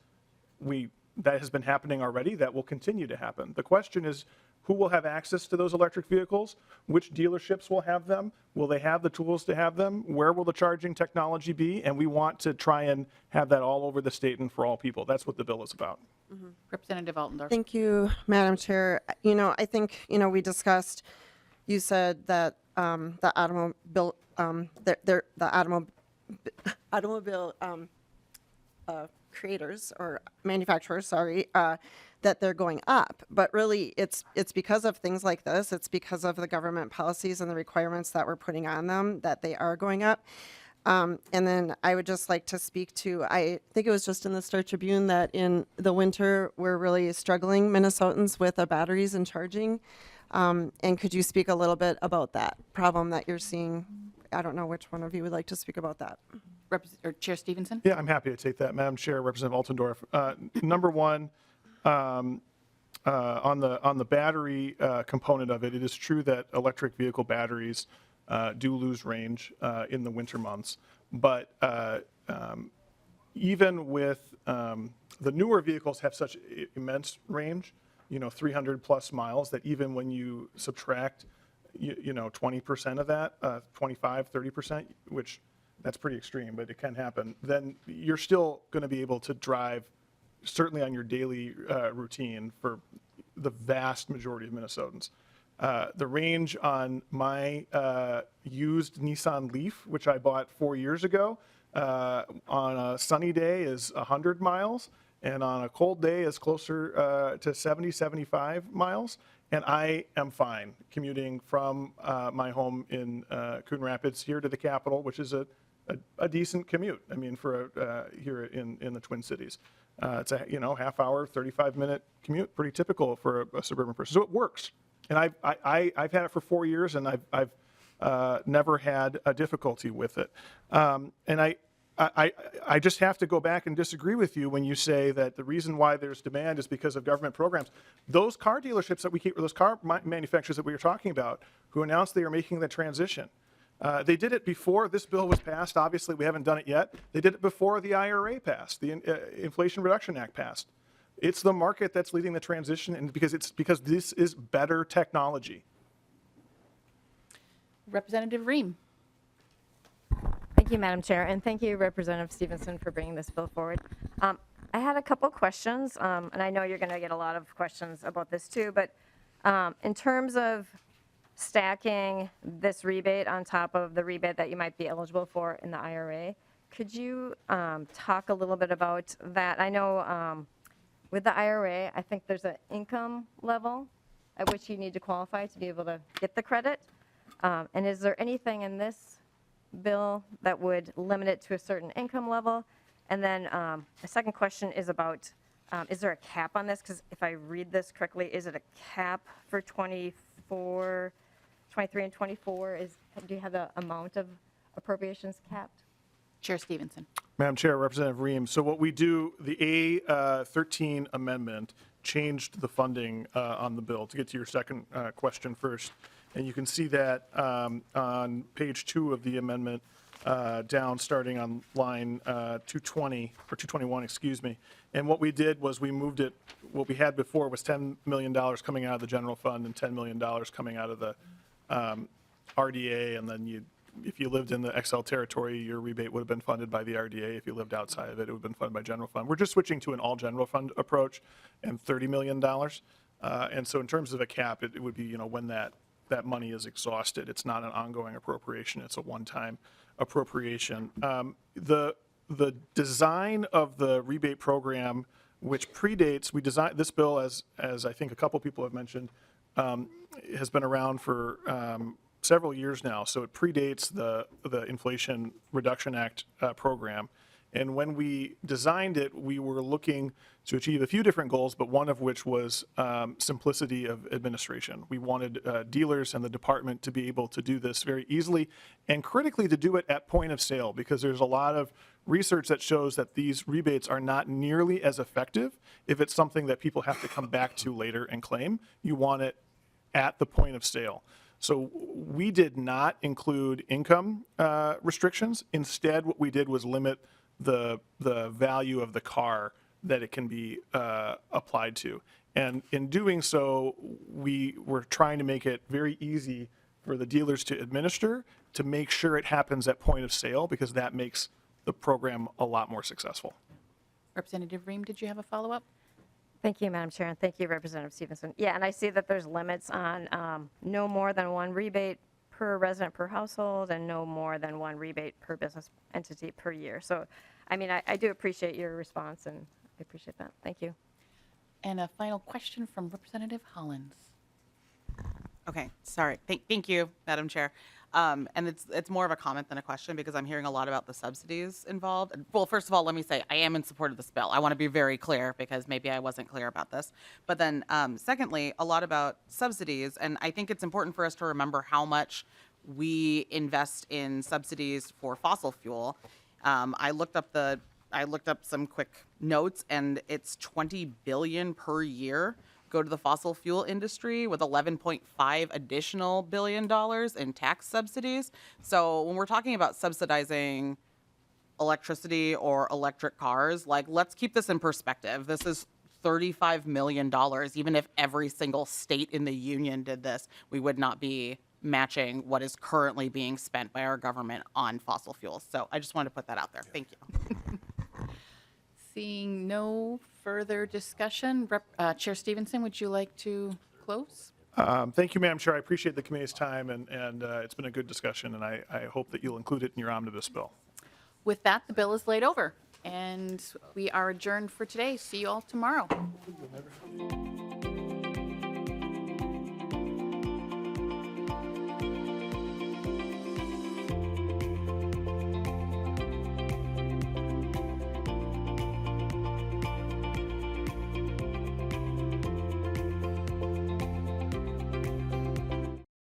Speaker 12: That has been happening already. That will continue to happen. The question is, who will have access to those electric vehicles? Which dealerships will have them? Will they have the tools to have them? Where will the charging technology be? And we want to try and have that all over the state and for all people. That's what the bill is about.
Speaker 1: Representative Altendorf.
Speaker 6: Thank you, Madam Chair. I think, we discussed, you said that the automobile, creators or manufacturers, that they're going up. But really, it's because of things like this. It's because of the government policies and the requirements that we're putting on them that they are going up. And then I would just like to speak to, I think it was just in the Star Tribune that in the winter, we're really struggling, Minnesotans, with batteries and charging. And could you speak a little bit about that problem that you're seeing? I don't know which one of you would like to speak about that.
Speaker 1: Chair Stephenson?
Speaker 12: Yeah, I'm happy to take that, Madam Chair, Representative Altendorf. Number one, on the battery component of it, it is true that electric vehicle batteries do lose range in the winter months. But even with the newer vehicles have such immense range, 300 plus miles, that even when you subtract 20% of that, 25, 30%, which that's pretty extreme, but it can happen, then you're still going to be able to drive, certainly on your daily routine, for the vast majority of Minnesotans. The range on my used Nissan Leaf, which I bought 4 years ago, on a sunny day is 100 miles, and on a cold day is closer to 70, 75 miles. And I am fine commuting from my home in Coon Rapids here to the Capitol, which is a decent commute. I mean, for here in the Twin Cities. It's a half hour, 35-minute commute, pretty typical for a suburban person. So it works. And I've had it for 4 years, and I've never had a difficulty with it. And I just have to go back and disagree with you when you say that the reason why there's demand is because of government programs. Those car dealerships that we keep, or those car manufacturers that we were talking about, who announced they are making the transition, they did it before this bill was passed. Obviously, we haven't done it yet. They did it before the IRA passed, the Inflation Reduction Act passed. It's the market that's leading the transition, and because this is better technology.
Speaker 1: Representative Ream.
Speaker 19: Thank you, Madam Chair, and thank you, Representative Stephenson, for bringing this bill forward. I had a couple questions, and I know you're going to get a lot of questions about this too, but in terms of stacking this rebate on top of the rebate that you might be eligible for in the IRA, could you talk a little bit about that? I know with the IRA, I think there's an income level at which you need to qualify to be able to get the credit. And is there anything in this bill that would limit it to a certain income level? And then the second question is about, is there a cap on this? Because if I read this correctly, is it a cap for 23 and 24? Do you have the amount of appropriations capped?
Speaker 1: Chair Stephenson.
Speaker 12: Madam Chair, Representative Ream. So what we do, the A13 amendment changed the funding on the bill. To get to your second question first, and you can see that on page 2 of the amendment, down starting on line 220 or 221, excuse me. And what we did was we moved it. What we had before was $10 million coming out of the general fund and $10 million coming out of the RDA, and then if you lived in the XL territory, your rebate would have been funded by the RDA. If you lived outside of it, it would have been funded by general fund. We're just switching to an all general fund approach and $30 million. And so in terms of a cap, it would be, when that money is exhausted. It's not an ongoing appropriation. It's a one-time appropriation. The design of the rebate program, which predates, we designed this bill, as I think a couple people have mentioned, has been around for several years now, so it predates the Inflation Reduction Act program. And when we designed it, we were looking to achieve a few different goals, but one of which was simplicity of administration. We wanted dealers and the department to be able to do this very easily, and critically to do it at point of sale, because there's a lot of research that shows that these rebates are not nearly as effective if it's something that people have to come back to later and claim. You want it at the point of sale. So we did not include income restrictions. Instead, what we did was limit the value of the car that it can be applied to. And in doing so, we were trying to make it very easy for the dealers to administer, to make sure it happens at point of sale, because that makes the program a lot more successful.
Speaker 1: Representative Ream, did you have a follow-up?
Speaker 19: Thank you, Madam Chair, and thank you, Representative Stephenson. Yeah, and I see that there's limits on no more than one rebate per resident per household and no more than one rebate per business entity per year. So, I mean, I do appreciate your response, and I appreciate that. Thank you.
Speaker 1: And a final question from Representative Hollins.
Speaker 11: Okay, sorry. Thank you, Madam Chair. And it's more of a comment than a question, because I'm hearing a lot about the subsidies involved. Well, first of all, let me say I am in support of this bill. I want to be very clear, because maybe I wasn't clear about this. But then secondly, a lot about subsidies. And I think it's important for us to remember how much we invest in subsidies for fossil fuel. I looked up some quick notes, and it's $20 billion per year go to the fossil fuel industry, with $11.5 additional billion in tax subsidies. So when we're talking about subsidizing electricity or electric cars, like, let's keep this in perspective. This is $35 million. Even if every single state in the union did this, we would not be matching what is currently being spent by our government on fossil fuels. So I just wanted to put that out there. Thank you.
Speaker 1: Seeing no further discussion, Chair Stephenson, would you like to close?
Speaker 12: Thank you, Madam Chair. I appreciate the committee's time, and it's been a good discussion, and I hope that you'll include it in your omnibus bill.
Speaker 1: With that, the bill is laid over, and we are adjourned for today. See you all tomorrow.